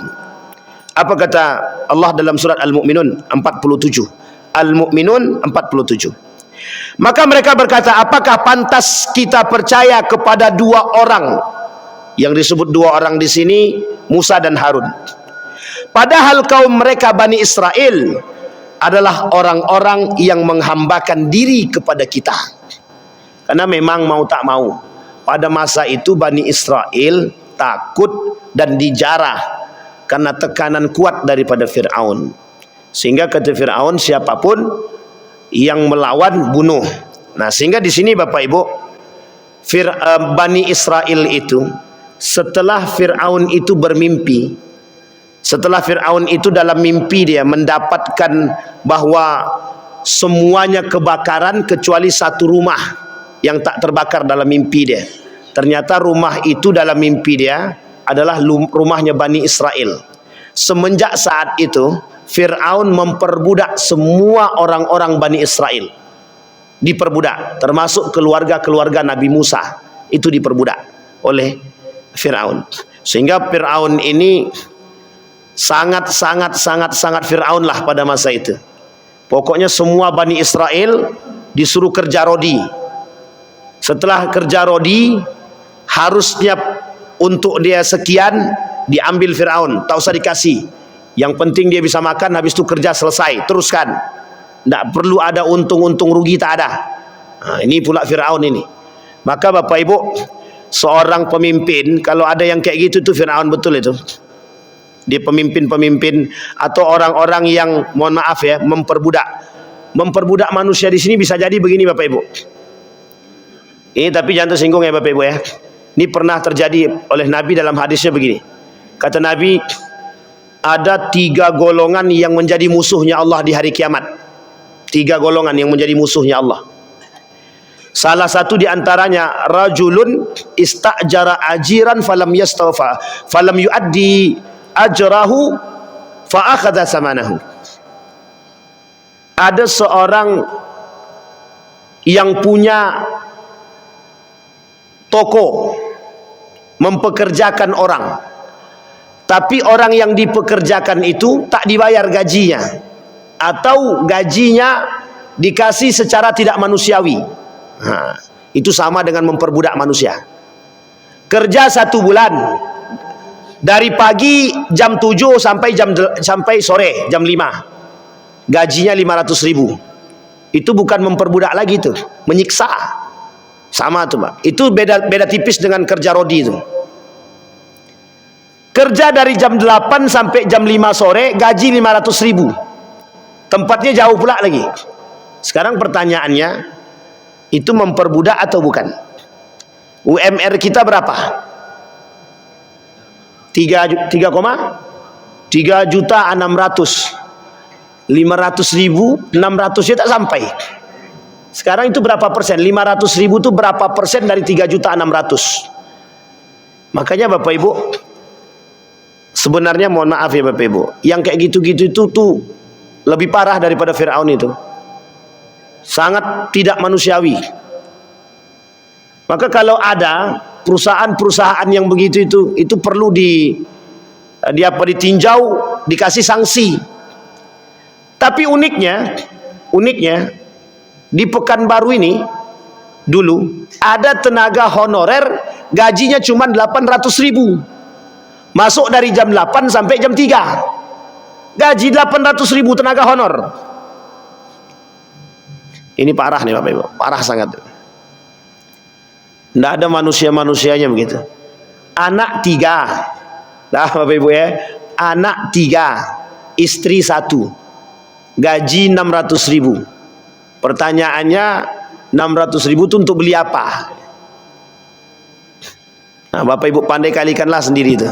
Apa kata Allah dalam surat Al-Mu'minun 47? Al-Mu'minun 47. Maka mereka berkata, apakah pantas kita percaya kepada dua orang? Yang disebut dua orang di sini Musa dan Harun. Padahal kaum mereka Bani Israel adalah orang-orang yang menghambakan diri kepada kita. Karena memang mau tak mau, pada masa itu Bani Israel takut dan dijarah karena tekanan kuat daripada Fir'aun. Sehingga kata Fir'aun, siapapun yang melawan bunuh. Nah, sehingga di sini Bapak Ibu, Bani Israel itu setelah Fir'aun itu bermimpi, setelah Fir'aun itu dalam mimpi dia mendapatkan bahwa semuanya kebakaran kecuali satu rumah yang tak terbakar dalam mimpi dia. Ternyata rumah itu dalam mimpi dia adalah rumahnya Bani Israel. Semenjak saat itu Fir'aun memperbudak semua orang-orang Bani Israel. Diperbudak, termasuk keluarga-keluarga Nabi Musa itu diperbudak oleh Fir'aun. Sehingga Fir'aun ini sangat Fir'aun lah pada masa itu. Pokoknya semua Bani Israel disuruh kerja rodi. Setelah kerja rodi, harusnya untuk dia sekian diambil Fir'aun, tak usah dikasih. Yang penting dia bisa makan, habis itu kerja selesai, teruskan. Tidak perlu ada untung-untung rugi, tak ada. Nah, ini pula Fir'aun ini. Maka Bapak Ibu, seorang pemimpin kalau ada yang kayak gitu, itu Fir'aun betul itu. Dia pemimpin-pemimpin atau orang-orang yang, mohon maaf ya, memperbudak manusia di sini bisa jadi begini Bapak Ibu. Ini tapi jangan tersinggung ya Bapak Ibu ya. Ini pernah terjadi oleh Nabi dalam hadisnya begini. Kata Nabi, ada 3 golongan yang menjadi musuhnya Allah di hari kiamat. 3 golongan yang menjadi musuhnya Allah. Salah satu di antaranya, rajulun istajara ajiran falam yastawfa falam yuaddi ajrahu fa akhadha samanahu. Ada seorang yang punya toko, mempekerjakan orang, tapi orang yang dipekerjakan itu tak dibayar gajinya, atau gajinya dikasih secara tidak manusiawi. Nah, itu sama dengan memperbudak manusia. Kerja 1 bulan, dari pagi jam 7 sampai sore jam 5, gajinya 500.000. Itu bukan memperbudak lagi, itu menyiksa. Sama tuh Pak. Itu beda tipis dengan kerja rodi itu. Kerja dari jam 8 sampai jam 5 sore, gaji 500.000. Tempatnya jauh pula lagi. Sekarang pertanyaannya, itu memperbudak atau bukan? UMR kita berapa? 3.600.000. 500.000, 600 nya tak sampai. Sekarang itu berapa persen? 500.000 itu berapa persen dari 3.600.000? Makanya Bapak Ibu, sebenarnya mohon maaf ya Bapak Ibu, yang kayak gitu-gitu itu tuh lebih parah daripada Fir'aun itu. Sangat tidak manusiawi. Maka kalau ada perusahaan-perusahaan yang begitu itu perlu ditinjau, dikasih sanksi. Tapi uniknya di Pekanbaru ini dulu ada tenaga honorer gajinya cuma 800.000. Masuk dari jam 8 sampai jam 3. Gaji 800.000 tenaga honor. Ini parah nih Bapak Ibu, parah sangat. Tidak ada manusia-manusianya begitu. Anak 3. Nah Bapak Ibu ya, anak 3, istri 1, gaji 600.000. Pertanyaannya, 600.000 itu untuk beli apa? Nah Bapak Ibu pandai kalikanlah sendiri itu.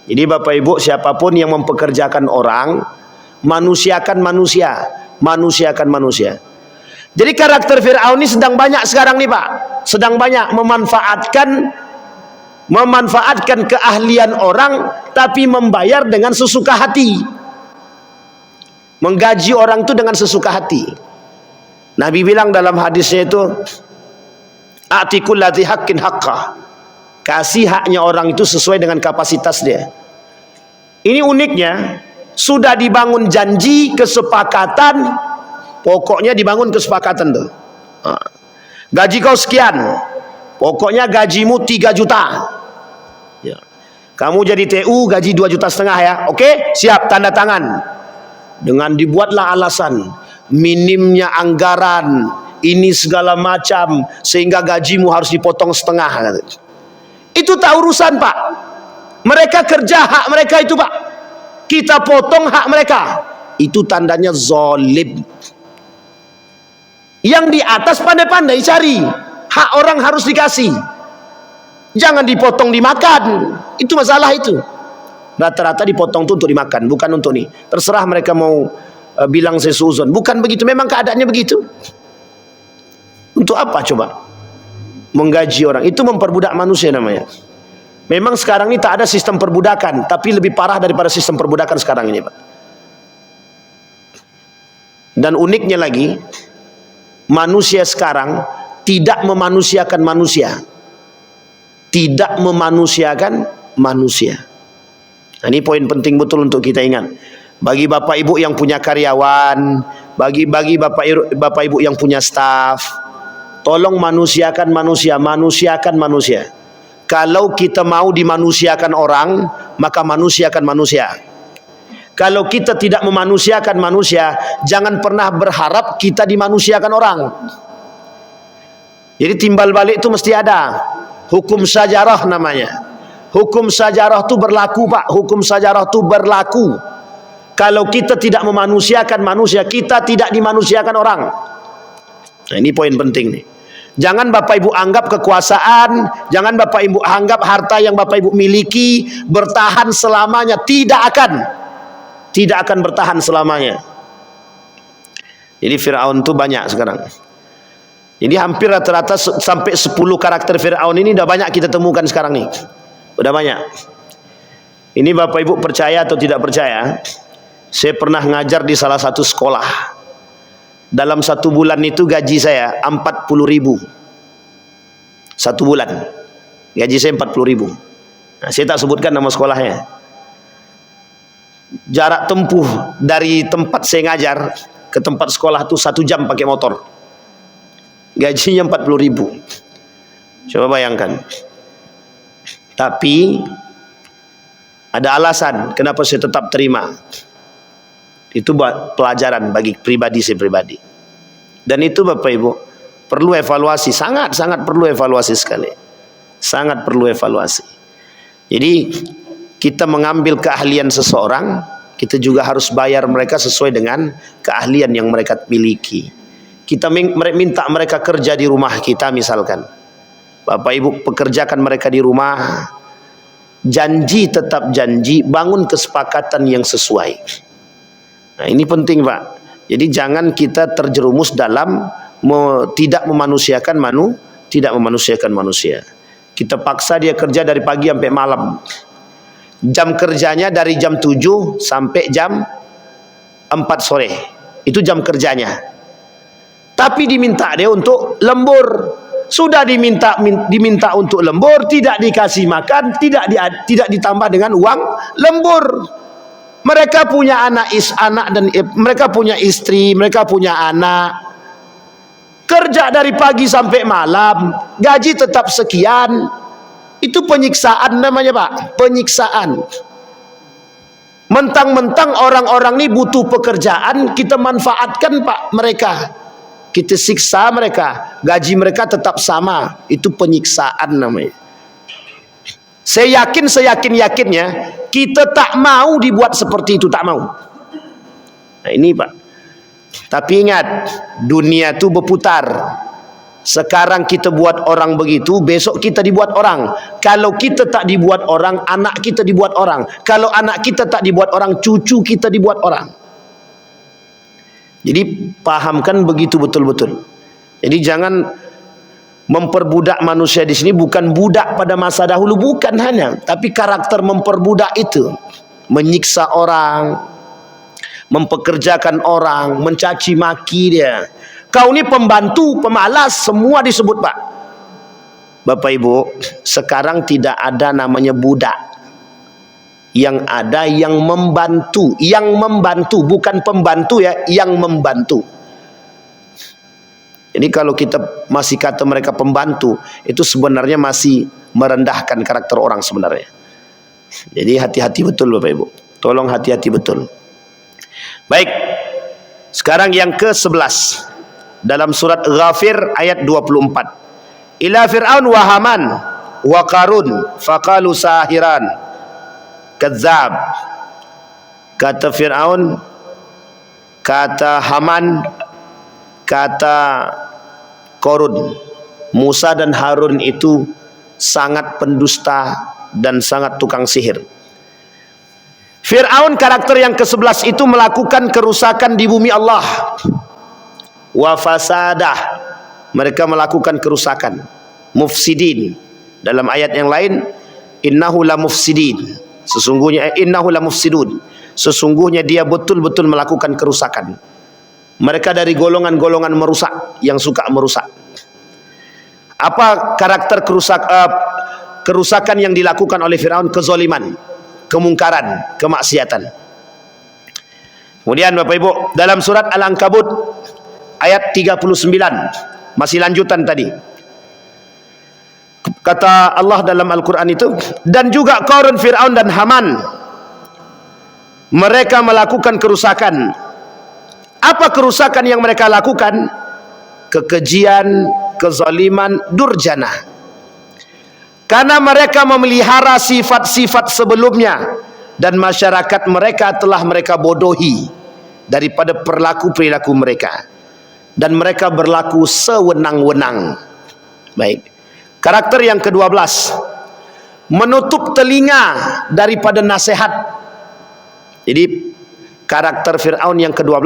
Jadi Bapak Ibu, siapapun yang mempekerjakan orang, manusiakan manusia, manusiakan manusia. Jadi karakter Fir'aun ini sedang banyak sekarang nih Pak, sedang banyak memanfaatkan keahlian orang, tapi membayar dengan sesuka hati, menggaji orang itu dengan sesuka hati. Nabi bilang dalam hadisnya itu, a'tikul ladzi haqqin haqqah, kasih haknya orang itu sesuai dengan kapasitas dia. Ini uniknya, sudah dibangun janji, kesepakatan. Pokoknya dibangun kesepakatan tuh. Gaji kau sekian, pokoknya gajimu 3 juta. Ya. Kamu jadi TU gaji 2,5 juta ya. Oke, siap, tanda tangan. Dengan dibuatlah alasan minimnya anggaran, ini segala macam, sehingga gajimu harus dipotong setengah. Itu tak urusan, Pak. Mereka kerja hak mereka itu, Pak. Kita potong hak mereka. Itu tandanya zalim. Yang di atas pandai-pandai cari. Hak orang harus dikasih. Jangan dipotong dimakan. Itu masalah itu. Rata-rata dipotong itu untuk dimakan, bukan untuk nih. Terserah mereka mau bilang sesuuzon. Bukan begitu, memang keadaannya begitu. Untuk apa coba? Menggaji orang. Itu memperbudak manusia namanya. Memang sekarang ini tak ada sistem perbudakan, tapi lebih parah daripada sistem perbudakan sekarang ini, Pak. Dan uniknya lagi, manusia sekarang tidak memanusiakan manusia. Tidak memanusiakan manusia. Nah, ini poin penting betul untuk kita ingat. Bagi bapak ibu yang punya karyawan, bagi bapak ibu yang punya staf, tolong manusiakan manusia, manusiakan manusia. Kalau kita mau dimanusiakan orang, maka manusiakan manusia. Kalau kita tidak memanusiakan manusia, jangan pernah berharap kita dimanusiakan orang. Jadi timbal balik itu mesti ada. Hukum sajarah namanya. Hukum sajarah itu berlaku, Pak. Hukum sajarah itu berlaku. Kalau kita tidak memanusiakan manusia, kita tidak dimanusiakan orang. Nah, ini poin penting nih. Jangan bapak ibu anggap kekuasaan, jangan bapak ibu anggap harta yang bapak ibu miliki bertahan selamanya. Tidak akan bertahan selamanya. Jadi Fir'aun itu banyak sekarang. Jadi hampir rata-rata sampai 10 karakter Fir'aun ini udah banyak kita temukan sekarang nih. Udah banyak. Ini bapak ibu percaya atau tidak percaya, saya pernah ngajar di salah satu sekolah. Dalam 1 bulan itu gaji saya 40.000. 1 bulan gaji saya 40.000. Nah, saya tak sebutkan nama sekolahnya. Jarak tempuh dari tempat saya ngajar ke tempat sekolah itu 1 jam pakai motor. Gajinya 40.000. Coba bayangkan. Tapi ada alasan kenapa saya tetap terima. Itu buat pelajaran bagi pribadi saya pribadi. Dan itu bapak ibu perlu evaluasi, sangat perlu evaluasi sekali. Sangat perlu evaluasi. Jadi kita mengambil keahlian seseorang, kita juga harus bayar mereka sesuai dengan keahlian yang mereka miliki. Kita minta mereka kerja di rumah kita misalkan. Bapak ibu pekerjakan mereka di rumah. Janji tetap janji, bangun kesepakatan yang sesuai. Nah, ini penting, Pak. Jadi jangan kita terjerumus dalam tidak memanusiakan manusia. Kita paksa dia kerja dari pagi sampai malam. Jam kerjanya dari jam 7 sampai jam 4 sore. Itu jam kerjanya. Tapi diminta dia untuk lembur. Sudah diminta untuk lembur, tidak dikasih makan, tidak ditambah dengan uang lembur. Mereka punya mereka punya istri, mereka punya anak. Kerja dari pagi sampai malam, gaji tetap sekian. Itu penyiksaan namanya, Pak. Penyiksaan. Mentang-mentang orang-orang ini butuh pekerjaan, kita manfaatkan, Pak, mereka. Kita siksa mereka, gaji mereka tetap sama. Itu penyiksaan namanya. Saya yakinnya kita tak mau dibuat seperti itu, tak mau. Nah, ini, Pak. Tapi ingat, dunia itu berputar. Sekarang kita buat orang begitu, besok kita dibuat orang. Kalau kita tak dibuat orang, anak kita dibuat orang. Kalau anak kita tak dibuat orang, cucu kita dibuat orang. Jadi pahamkan begitu betul-betul. Jadi jangan memperbudak manusia di sini, bukan budak pada masa dahulu, bukan hanya, tapi karakter memperbudak itu, menyiksa orang, mempekerjakan orang, mencaci maki dia. Kau ini pembantu, pemalas, semua disebut, Pak. Bapak Ibu, sekarang tidak ada namanya budak. Yang ada yang membantu, bukan pembantu ya, yang membantu. Jadi kalau kita masih kata mereka pembantu, itu sebenarnya masih merendahkan karakter orang sebenarnya. Jadi hati-hati betul Bapak Ibu. Tolong hati-hati betul. Baik. Sekarang yang ke-11. Dalam surat Ghafir ayat 24. Ila Fir'aun wa Haman wa Qarun faqalu sahiran kadzab. Kata Fir'aun, kata Haman, kata Qarun, Musa dan Harun itu sangat pendusta dan sangat tukang sihir. Fir'aun karakter yang ke-11 itu melakukan kerusakan di bumi Allah. Wa fasadah, mereka melakukan kerusakan. Mufsidin, dalam ayat yang lain innahu la mufsidin, sesungguhnya innahu la mufsidun, sesungguhnya dia betul-betul melakukan kerusakan. Mereka dari golongan-golongan merusak, yang suka merusak. Apa karakter kerusakan yang dilakukan oleh Fir'aun? Kezoliman, kemungkaran, kemaksiatan. Kemudian Bapak Ibu, dalam surat Al-Ankabut ayat 39, masih lanjutan tadi. Kata Allah dalam Al-Quran itu, dan juga Qarun, Fir'aun dan Haman, mereka melakukan kerusakan. Apa kerusakan yang mereka lakukan? Kekejian, kezaliman, durjana. Karena mereka memelihara sifat-sifat sebelumnya dan masyarakat mereka telah mereka bodohi daripada perilaku-perilaku mereka, dan mereka berlaku sewenang-wenang. Baik. Karakter yang ke-12, menutup telinga daripada nasihat. Jadi karakter Fir'aun yang ke-12,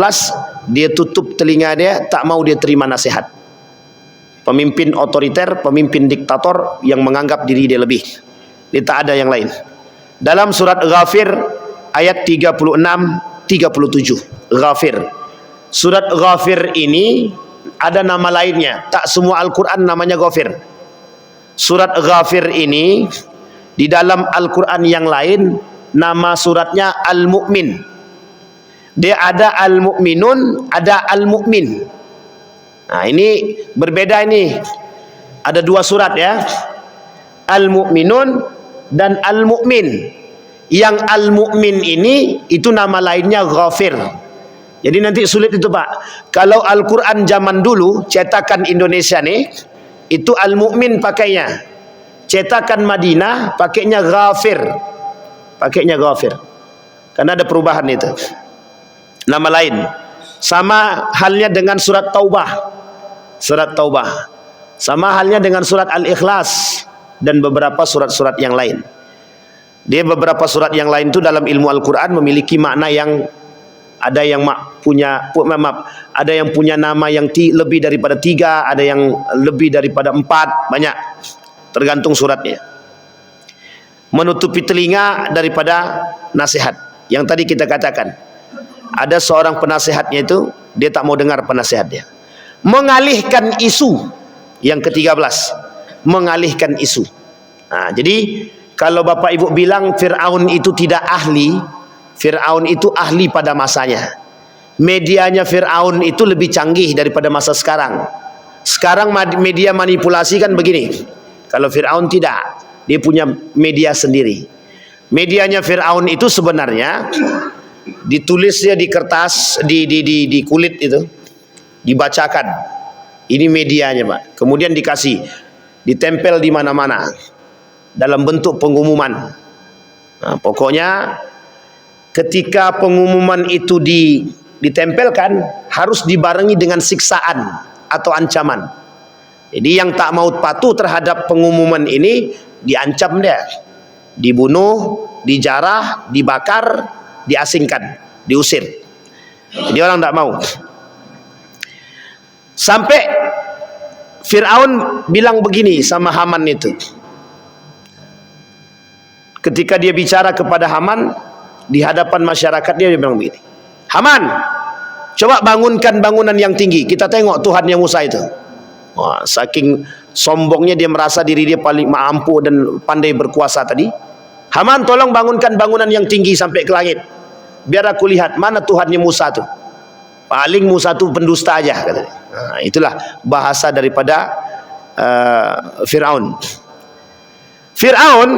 dia tutup telinga dia, tak mau dia terima nasihat. Pemimpin otoriter, pemimpin diktator yang menganggap diri dia lebih. Dia tak ada yang lain. Dalam surat Ghafir ayat 36-37. Ghafir. Surat Ghafir ini ada nama lainnya. Tak semua Al-Quran namanya Ghafir. Surat Ghafir ini di dalam Al-Quran yang lain nama suratnya Al-Mu'min. Dia ada Al-Mu'minun, ada Al-Mu'min. Nah, ini berbeda ini. Ada dua surat ya. Al-Mu'minun dan Al-Mu'min. Yang Al-Mu'min ini itu nama lainnya Ghafir. Jadi nanti sulit itu Pak. Kalau Al-Quran zaman dulu cetakan Indonesia nih, itu Al-Mu'min pakainya. Cetakan Madinah pakainya Ghafir. Pakainya Ghafir. Karena ada perubahan itu. Nama lain. Sama halnya dengan surat Taubah. Surat Taubah. Sama halnya dengan surat Al-Ikhlas dan beberapa surat-surat yang lain. Dia beberapa surat yang lain itu dalam ilmu Al-Quran memiliki makna yang ada yang ada yang punya nama yang lebih daripada 3, ada yang lebih daripada 4, banyak. Tergantung suratnya. Menutupi telinga daripada nasihat. Yang tadi kita katakan. Ada seorang penasihatnya itu, dia tak mau dengar penasihatnya. Mengalihkan isu. Yang ke-13. Mengalihkan isu. Nah, jadi kalau Bapak Ibu bilang Fir'aun itu tidak ahli, Fir'aun itu ahli pada masanya. Medianya Fir'aun itu lebih canggih daripada masa sekarang. Sekarang media manipulasi kan begini. Kalau Fir'aun tidak. Dia punya media sendiri. Medianya Fir'aun itu sebenarnya ditulisnya di kertas, di kulit itu, dibacakan. Ini medianya Pak. Kemudian ditempel di mana-mana dalam bentuk pengumuman. Nah, pokoknya ketika pengumuman itu ditempelkan harus dibarengi dengan siksaan atau ancaman. Jadi yang tak mau patuh terhadap pengumuman ini diancam dia, dibunuh, dijarah, dibakar, diasingkan, diusir. Jadi orang tak mau. Sampai Fir'aun bilang begini sama Haman itu. Ketika dia bicara kepada Haman di hadapan masyarakat, dia bilang begini. Haman, coba bangunkan bangunan yang tinggi. Kita tengok Tuhannya Musa itu. Wah, saking sombongnya dia merasa diri dia paling mampu dan pandai berkuasa tadi. Haman, tolong bangunkan bangunan yang tinggi sampai ke langit. Biar aku lihat mana Tuhannya Musa tu. Paling Musa tu pendusta aja katanya. Nah, itulah bahasa daripada Fir'aun. Fir'aun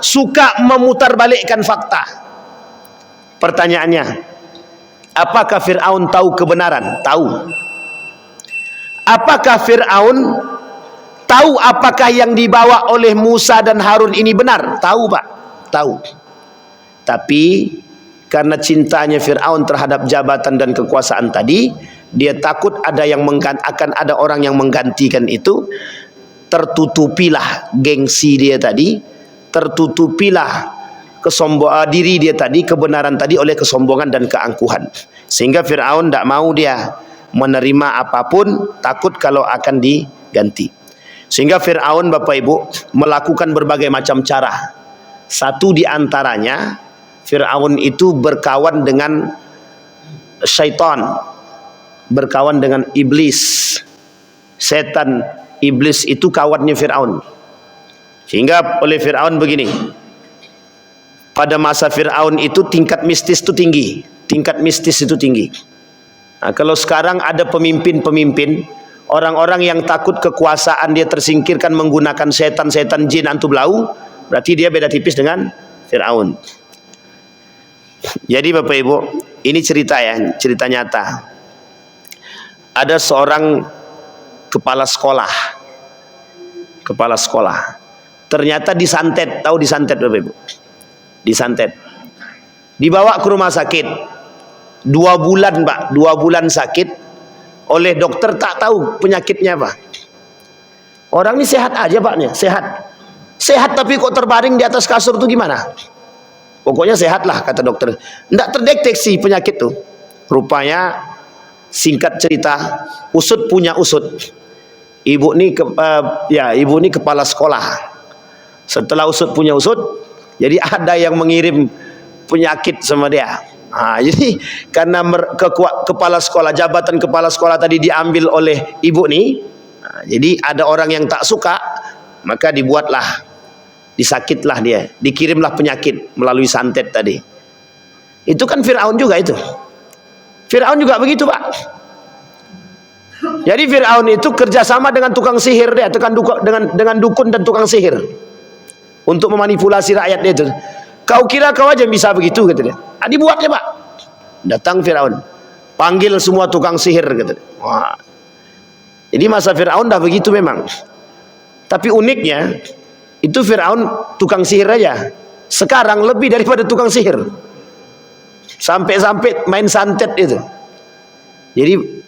suka memutarbalikkan fakta. Pertanyaannya, apakah Fir'aun tahu kebenaran? Tahu. Apakah Fir'aun tahu apakah yang dibawa oleh Musa dan Harun ini benar? Tahu, Pak. Tahu. Tapi karena cintanya Fir'aun terhadap jabatan dan kekuasaan tadi, dia takut akan ada orang yang menggantikan itu. Tertutupilah gengsi dia tadi, tertutupilah diri dia tadi, kebenaran tadi oleh kesombongan dan keangkuhan. Sehingga Fir'aun tidak mau dia menerima apapun, takut kalau akan diganti. Sehingga Fir'aun, Bapak Ibu, melakukan berbagai macam cara. Satu di antaranya, Fir'aun itu berkawan dengan syaitan, berkawan dengan iblis. Setan, iblis itu kawannya Fir'aun. Sehingga oleh Fir'aun begini, pada masa Fir'aun itu tingkat mistis itu tinggi. Tingkat mistis itu tinggi. Nah, kalau sekarang ada pemimpin-pemimpin, orang-orang yang takut kekuasaan dia tersingkirkan menggunakan setan-setan jin antu belau, berarti dia beda tipis dengan Fir'aun. Jadi Bapak Ibu, ini cerita ya, cerita nyata. Ada seorang kepala sekolah. Ternyata disantet, tahu disantet Bapak Ibu? Disantet. Dibawa ke rumah sakit. 2 bulan, Pak, 2 bulan sakit. Oleh dokter tak tahu penyakitnya apa. Orang ini sehat aja Paknya, sehat. Sehat tapi kok terbaring di atas kasur tuh gimana? Pokoknya sehat lah kata dokter. Tidak terdeteksi penyakit tuh. Rupanya singkat cerita, usut punya usut. Ibu ini kepala sekolah. Setelah usut punya usut, jadi ada yang mengirim penyakit sama dia. Jadi karena kepala sekolah, jabatan kepala sekolah tadi diambil oleh ibu nih, jadi ada orang yang tak suka, maka disakitlah dia, dikirimlah penyakit melalui santet tadi. Itu kan Fir'aun juga itu. Fir'aun juga begitu, Pak. Jadi Fir'aun itu kerjasama dengan tukang sihir dia, dengan dukun dan tukang sihir untuk memanipulasi rakyat dia itu. Kau kira kau aja bisa begitu, kata dia. Dibuatnya, Pak. Datang Fir'aun, panggil semua tukang sihir, kata dia. Wah. Jadi masa Fir'aun dah begitu memang. Tapi uniknya, itu Fir'aun tukang sihir aja. Sekarang lebih daripada tukang sihir. Sampai-sampai main santet itu. Jadi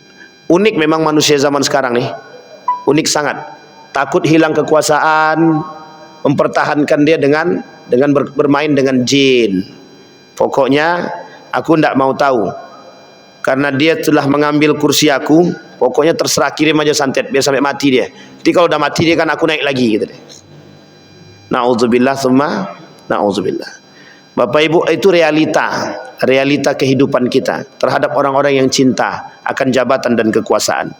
unik memang manusia zaman sekarang nih. Unik sangat. Takut hilang kekuasaan, mempertahankan dia dengan bermain dengan jin. Pokoknya aku tidak mau tahu. Karena dia telah mengambil kursi aku, pokoknya terserah, kirim aja santet biar sampai mati dia. Jadi kalau udah mati dia kan aku naik lagi gitu deh. Na'udzubillah summa na'udzubillah. Bapak Ibu, itu realita kehidupan kita terhadap orang-orang yang cinta akan jabatan dan kekuasaan.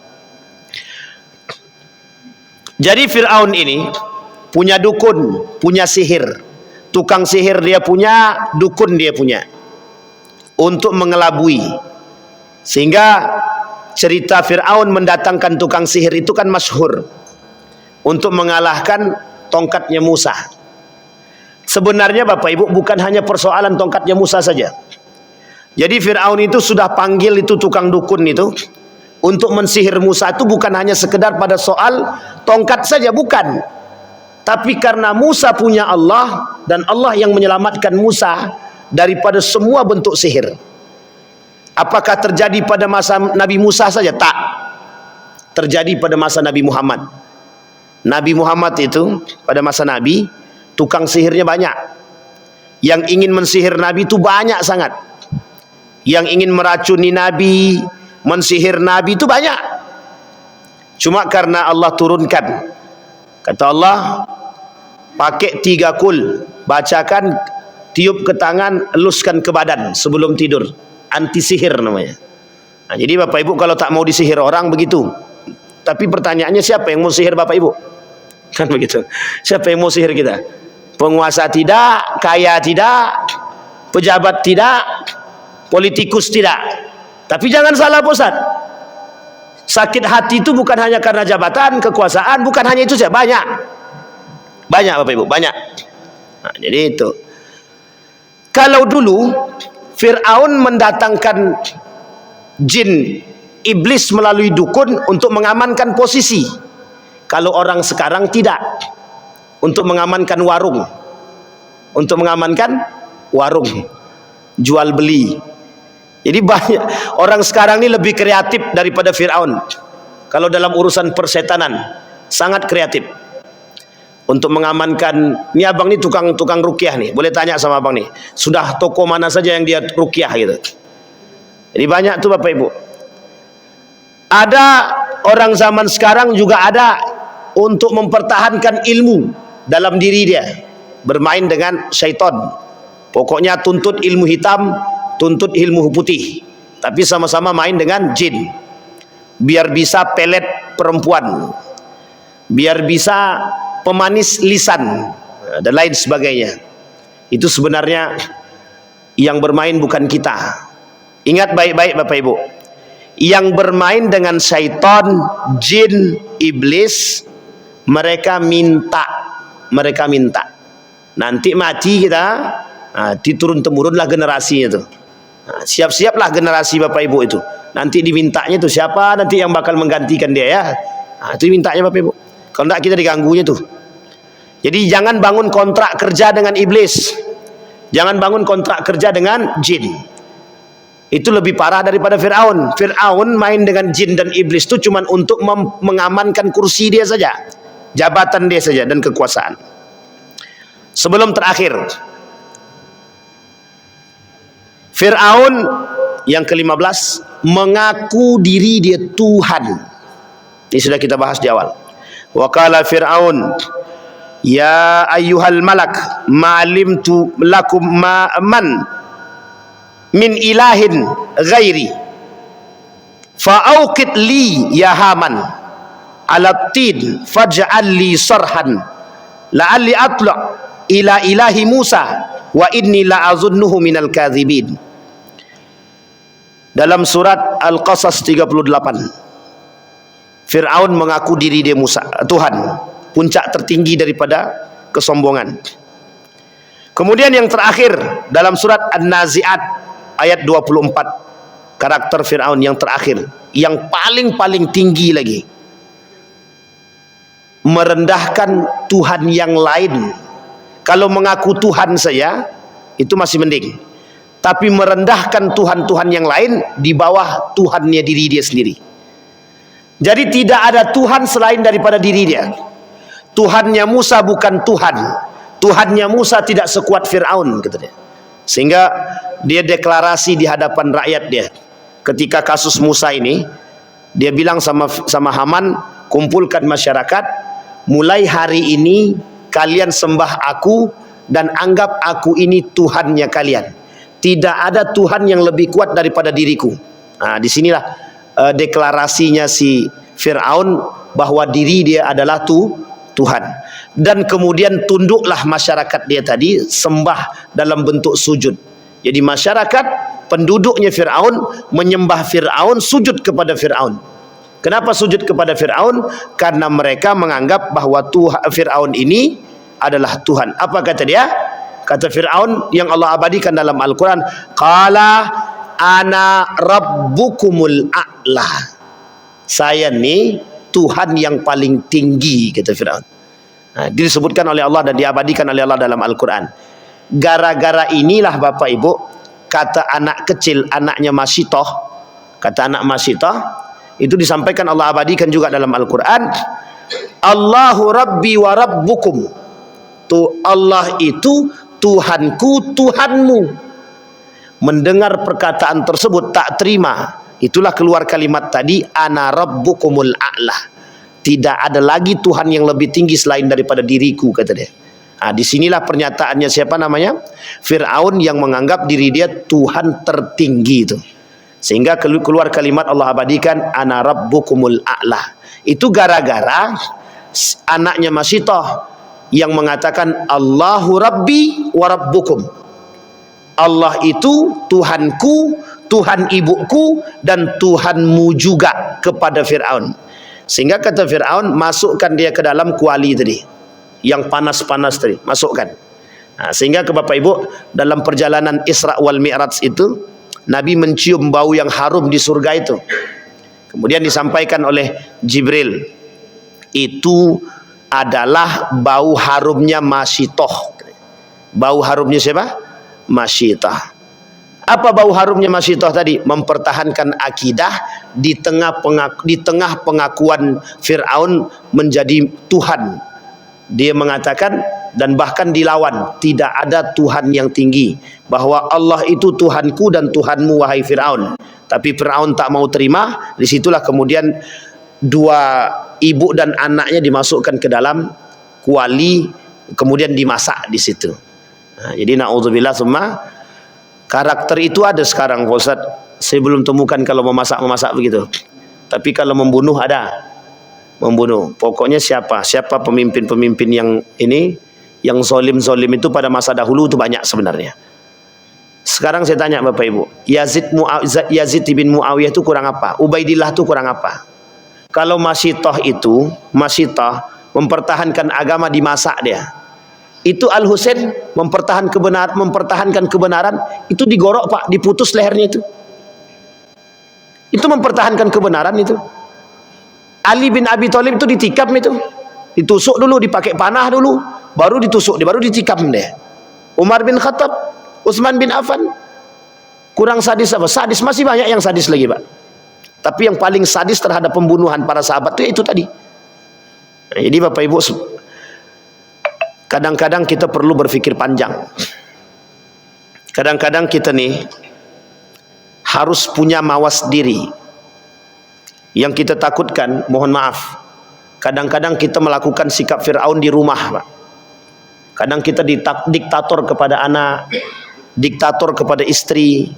Jadi Fir'aun ini punya dukun, punya sihir. Tukang sihir dia punya, dukun dia punya. Untuk mengelabui. Sehingga cerita Fir'aun mendatangkan tukang sihir itu kan masyhur. Untuk mengalahkan tongkatnya Musa. Sebenarnya Bapak Ibu bukan hanya persoalan tongkatnya Musa saja. Jadi Fir'aun itu sudah panggil itu tukang dukun itu untuk mensihir Musa, itu bukan hanya sekedar pada soal tongkat saja, bukan. Tapi karena Musa punya Allah dan Allah yang menyelamatkan Musa daripada semua bentuk sihir. Apakah terjadi pada masa Nabi Musa saja? Tak. Terjadi pada masa Nabi Muhammad. Nabi Muhammad itu pada masa Nabi, tukang sihirnya banyak. Yang ingin mensihir Nabi itu banyak sangat. Yang ingin meracuni Nabi, mensihir Nabi itu banyak. Cuma karena Allah turunkan, kata Allah, pakai 3 kul, bacakan, tiup ke tangan, eluskan ke badan sebelum tidur. Anti sihir namanya. Nah, jadi Bapak Ibu kalau tak mau disihir orang begitu. Tapi pertanyaannya, siapa yang mau sihir Bapak Ibu? Kan begitu. Siapa yang mau sihir kita? Penguasa tidak, kaya tidak, pejabat tidak, politikus tidak. Tapi jangan salah Pak Ustaz. Sakit hati itu bukan hanya karena jabatan, kekuasaan, bukan hanya itu saja, banyak. Banyak Bapak Ibu, banyak. Jadi itu. Kalau dulu Fir'aun mendatangkan jin iblis melalui dukun untuk mengamankan posisi. Kalau orang sekarang tidak, untuk mengamankan warung. Untuk mengamankan warung, jual beli. Jadi banyak orang sekarang ini lebih kreatif daripada Fir'aun. Kalau dalam urusan persetanan sangat kreatif. Untuk mengamankan, ini abang ni tukang ruqyah nih, boleh tanya sama abang nih, sudah toko mana saja yang dia ruqyah gitu. Jadi banyak tuh Bapak Ibu. Ada orang zaman sekarang juga ada untuk mempertahankan ilmu dalam diri dia, bermain dengan syaitan. Pokoknya tuntut ilmu hitam, tuntut ilmu putih, tapi sama-sama main dengan jin, biar bisa pelet perempuan, biar bisa pemanis lisan dan lain sebagainya. Itu sebenarnya yang bermain bukan kita. Ingat baik-baik Bapak Ibu, yang bermain dengan syaitan, jin, iblis, mereka minta nanti mati kita, diturun-temurunlah generasinya itu. Siap-siaplah generasi Bapak Ibu itu, nanti dimintanya itu siapa nanti yang bakal menggantikan dia ya. Itu dimintanya Bapak Ibu. Kalau tidak kita diganggunya tuh. Jadi jangan bangun kontrak kerja dengan iblis, jangan bangun kontrak kerja dengan jin. Itu lebih parah daripada Fir'aun. Fir'aun main dengan jin dan iblis itu cuma untuk mengamankan kursi dia saja, jabatan dia saja dan kekuasaan. Sebelum terakhir, Fir'aun yang ke-15 mengaku diri dia Tuhan. Ini sudah kita bahas di awal. Wa qala Fir'aun ya ayyuhal malak ma'alimtu lakum man min ilahin ghairi fa'auqid li ya Haman ala tin faj'al li sarhan la'alli atla' ila ilahi Musa wa inni la'azunnuhu minal kadhibin. Dalam surat Al-Qasas 38, Fir'aun mengaku diri dia Tuhan, puncak tertinggi daripada kesombongan. Kemudian yang terakhir dalam surat An-Nazi'at ayat 24, karakter Fir'aun yang terakhir, yang paling tinggi lagi, merendahkan Tuhan yang lain. Kalau mengaku Tuhan saja itu masih mending, tapi merendahkan Tuhan-Tuhan yang lain di bawah Tuhannya diri dia sendiri. Jadi tidak ada Tuhan selain daripada diri dia. Tuhannya Musa bukan Tuhan, Tuhannya Musa tidak sekuat Fir'aun, kata dia. Sehingga dia deklarasi di hadapan rakyat dia ketika kasus Musa ini, dia bilang sama Haman, kumpulkan masyarakat, mulai hari ini kalian sembah aku dan anggap aku ini Tuhannya kalian. Tidak ada Tuhan yang lebih kuat daripada diriku. Nah, disinilah deklarasinya si Fir'aun bahwa diri dia adalah Tuhan. Dan kemudian tunduklah masyarakat dia tadi, sembah dalam bentuk sujud. Jadi masyarakat penduduknya Fir'aun menyembah Fir'aun, sujud kepada Fir'aun. Kenapa sujud kepada Fir'aun? Karena mereka menganggap bahwa Fir'aun ini adalah Tuhan. Apa kata dia? Kata Fir'aun yang Allah abadikan dalam Al-Quran, qala ana rabbukumul a'la. Saya ni Tuhan yang paling tinggi, kata Fir'aun. Nah, disebutkan oleh Allah dan diabadikan oleh Allah dalam Al-Quran. Gara-gara inilah Bapak Ibu, kata anak kecil, anaknya Masyitoh, kata anak Masyitoh, itu disampaikan Allah abadikan juga dalam Al-Quran. Allahu Rabbi wa Rabbukum. Allah itu Tuhanku, Tuhanmu. Mendengar perkataan tersebut tak terima, itulah keluar kalimat tadi, ana rabbukumul a'la. Tidak ada lagi Tuhan yang lebih tinggi selain daripada diriku, kata dia. Nah, disinilah pernyataannya siapa namanya? Fir'aun yang menganggap diri dia Tuhan tertinggi itu. Sehingga keluar kalimat Allah abadikan, ana rabbukumul a'la. Itu gara-gara anaknya Masyitoh yang mengatakan Allahu Rabbi wa Rabbukum. Allah itu Tuhanku, Tuhan ibuku, dan Tuhanmu juga, kepada Fir'aun. Sehingga kata Fir'aun, masukkan dia ke dalam kuali tadi, yang panas-panas tadi, masukkan. Sehingga ke Bapak Ibu, dalam perjalanan Isra wal Mi'raj itu, Nabi mencium bau yang harum di surga itu. Kemudian disampaikan oleh Jibril, itu adalah bau harumnya Masyitoh. Bau harumnya siapa? Masyitah. Apa bau harumnya Masyitah tadi? Mempertahankan akidah di tengah pengakuan Fir'aun menjadi Tuhan. Dia mengatakan dan bahkan dilawan, tidak ada Tuhan yang tinggi, bahwa Allah itu Tuhanku dan Tuhanmu wahai Fir'aun. Tapi Fir'aun tak mau terima. Disitulah kemudian dua ibu dan anaknya dimasukkan ke dalam kuali, kemudian dimasak di situ. Jadi na'udzubillah summa, karakter itu ada sekarang Pak Ustaz. Saya belum temukan kalau memasak begitu. Tapi kalau membunuh ada. Membunuh. Pokoknya siapa pemimpin-pemimpin yang ini, yang zolim itu pada masa dahulu itu banyak sebenarnya. Sekarang saya tanya Bapak Ibu, Yazid bin Muawiyah itu kurang apa? Ubaidillah itu kurang apa? Kalau Masyitah mempertahankan agama dimasak dia. Itu Al Husain mempertahankan kebenaran itu digorok Pak, diputus lehernya itu. Itu mempertahankan kebenaran itu. Ali bin Abi Thalib itu ditikam itu. Ditusuk dulu, dipakai panah dulu, baru ditusuk, baru ditikam deh. Umar bin Khattab, Utsman bin Affan, kurang sadis apa? Sadis, masih banyak yang sadis lagi Pak. Tapi yang paling sadis terhadap pembunuhan para sahabat itu tadi. Nah, jadi Bapak Ibu, kadang-kadang kita perlu berpikir panjang. Kadang-kadang kita nih harus punya mawas diri. Yang kita takutkan, mohon maaf, kadang-kadang kita melakukan sikap Fir'aun di rumah Pak. Kadang kita diktator kepada anak, diktator kepada istri.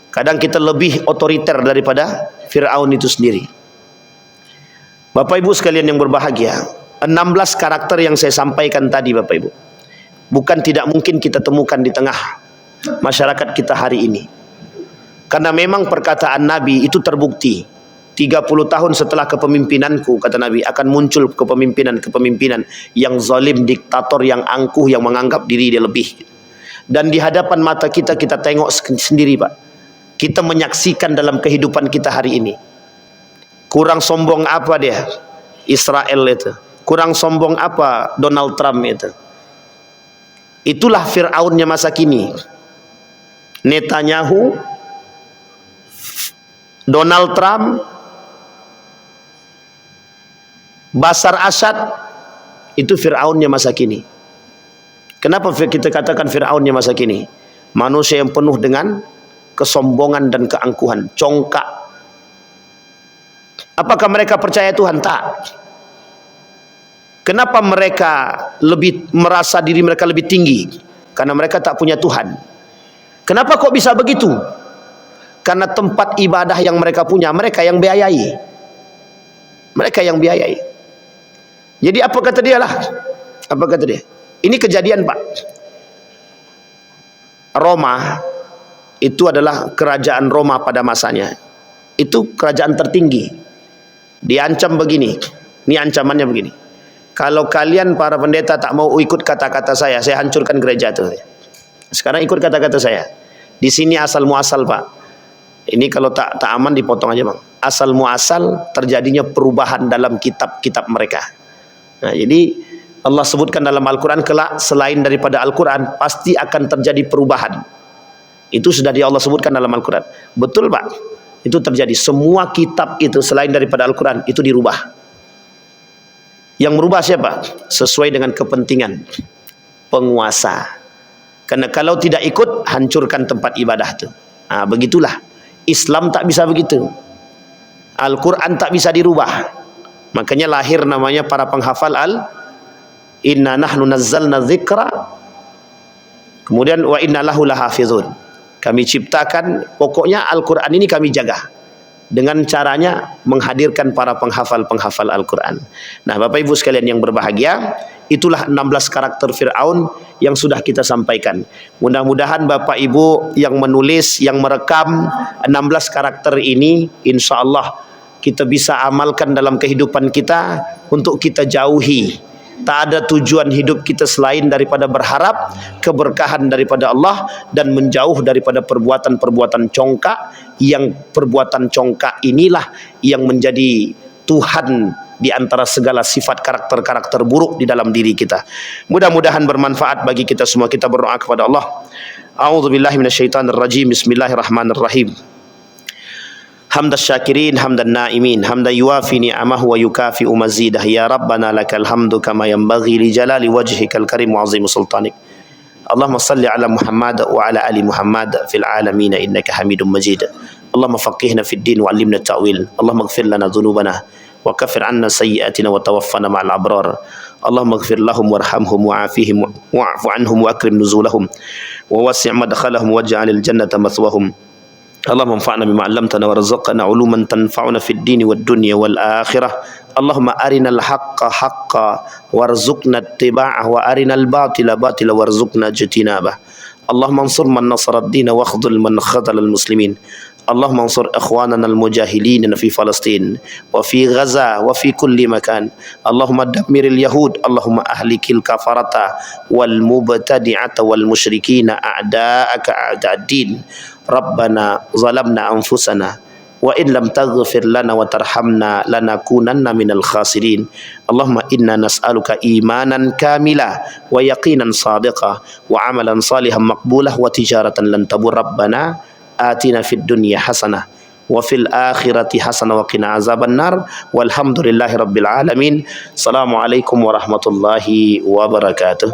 Kadang kita lebih otoriter daripada Fir'aun itu sendiri. Bapak Ibu sekalian yang berbahagia, 16 karakter yang saya sampaikan tadi Bapak Ibu, bukan tidak mungkin kita temukan di tengah masyarakat kita hari ini. Karena memang perkataan Nabi itu terbukti. 30 tahun setelah kepemimpinanku, kata Nabi, akan muncul kepemimpinan yang zalim, diktator, yang angkuh, yang menganggap diri dia lebih. Dan di hadapan mata kita, kita tengok sendiri Pak. Kita menyaksikan dalam kehidupan kita hari ini. Kurang sombong apa dia? Israel itu. Kurang sombong apa Donald Trump itu? Itulah Fir'aunnya masa kini. Netanyahu, Donald Trump, Bashar Assad, itu Fir'aunnya masa kini. Kenapa kita katakan Fir'aunnya masa kini? Manusia yang penuh dengan kesombongan dan keangkuhan, congkak. Apakah mereka percaya Tuhan? Tak. Kenapa mereka lebih merasa diri mereka lebih tinggi? Karena mereka tak punya Tuhan. Kenapa kok bisa begitu? Karena tempat ibadah yang mereka punya, mereka yang biayai. Mereka yang biayai. Jadi apa kata dia lah? Apa kata dia? Ini kejadian Pak. Roma itu adalah kerajaan Roma pada masanya. Itu kerajaan tertinggi. Diancam begini. Ini ancamannya begini. Kalau kalian para pendeta tak mau ikut kata-kata saya hancurkan gereja itu. Sekarang ikut kata-kata saya. Di sini asal muasal Pak. Ini kalau tak aman dipotong aja Bang. Asal muasal terjadinya perubahan dalam kitab-kitab mereka. Nah, jadi Allah sebutkan dalam Al-Quran, kelak selain daripada Al-Quran pasti akan terjadi perubahan. Itu sudah Allah sebutkan dalam Al-Quran. Betul Pak, itu terjadi. Semua kitab itu selain daripada Al-Quran itu dirubah. Yang merubah siapa? Sesuai dengan kepentingan penguasa. Karena kalau tidak ikut, hancurkan tempat ibadah itu. Nah, begitulah. Islam tak bisa begitu. Al-Quran tak bisa dirubah. Makanya lahir namanya para penghafal Inna nahnu nazzalna dzikra, kemudian wa inna lahu lahafizun. Kami ciptakan, pokoknya Al-Quran ini kami jaga. Dengan caranya menghadirkan para penghafal-penghafal Al-Quran. Nah Bapak Ibu sekalian yang berbahagia, itulah 16 karakter Fir'aun yang sudah kita sampaikan. Mudah-mudahan Bapak Ibu yang menulis, yang merekam 16 karakter ini, insya Allah kita bisa amalkan dalam kehidupan kita untuk kita jauhi Tak ada tujuan hidup kita selain daripada berharap keberkahan daripada Allah dan menjauh daripada perbuatan-perbuatan congkak, yang perbuatan congkak inilah yang menjadi Tuhan di antara segala sifat karakter-karakter buruk di dalam diri kita. Mudah-mudahan bermanfaat bagi kita semua. Kita berdoa kepada Allah. A'udzubillahi minasyaitonirrajim. Bismillahirrahmanirrahim. Hamdan syakirin, hamdan naimin, hamdan yuafi ni'amahu wa yukafi'u mazidah. Ya Rabbana lakal hamdu kama yanbaghi li jalali wajhikal karim wa azim sultanik. Allahumma salli ala Muhammad wa ala ali Muhammad fil alamin innaka Hamidum Majid. Allahumma faqihna fid din wa 'allimna at-ta'wil. Allahumma ighfir lana dhunubana wa kaffir 'anna sayyi'atina wa tawaffana ma'al abrar. Allahumma ighfir lahum warhamhum wa'afihim wa'fu 'anhum wa akrim nuzulahum wa wasi' madkhalahum waj'alil jannata mathwahum. Allahumma anfa'na bima 'allamtana warzuqna 'uluman tanfa'una fid dini wad dunya wal akhirah. Allahumma arinal haqqa haqqan warzuqna ittiba'ahu wa arinal batila batila warzuqna ijtinabah. Allahumma ansur man nasara ad-din wa khudhul man khadhala al-muslimin. Allahumma ansur ikhwanana al-mujahidin fi Palestin wa fi Gaza wa fi kulli makan. Allahumma dammiril yahud, Allahumma ahlikil kafarata wal mubtadi'ata wal musyrikina a'da'aka a'da'ad-din. Rabbana zalamna anfusana wa in lam taghfir lana wa tarhamna lanakunanna minal khasirin. Allahumma inna nas'aluka imanan kamila wa yaqinan sadiqa wa amalan salihan maqbulah wa tijaratan lan tabur. Rabbana atina fid dunya hasanah wa fil akhirati hasanah wa qina azaban nar. Walhamdulillahi rabbil alamin. Assalamualaikum warahmatullahi wabarakatuh.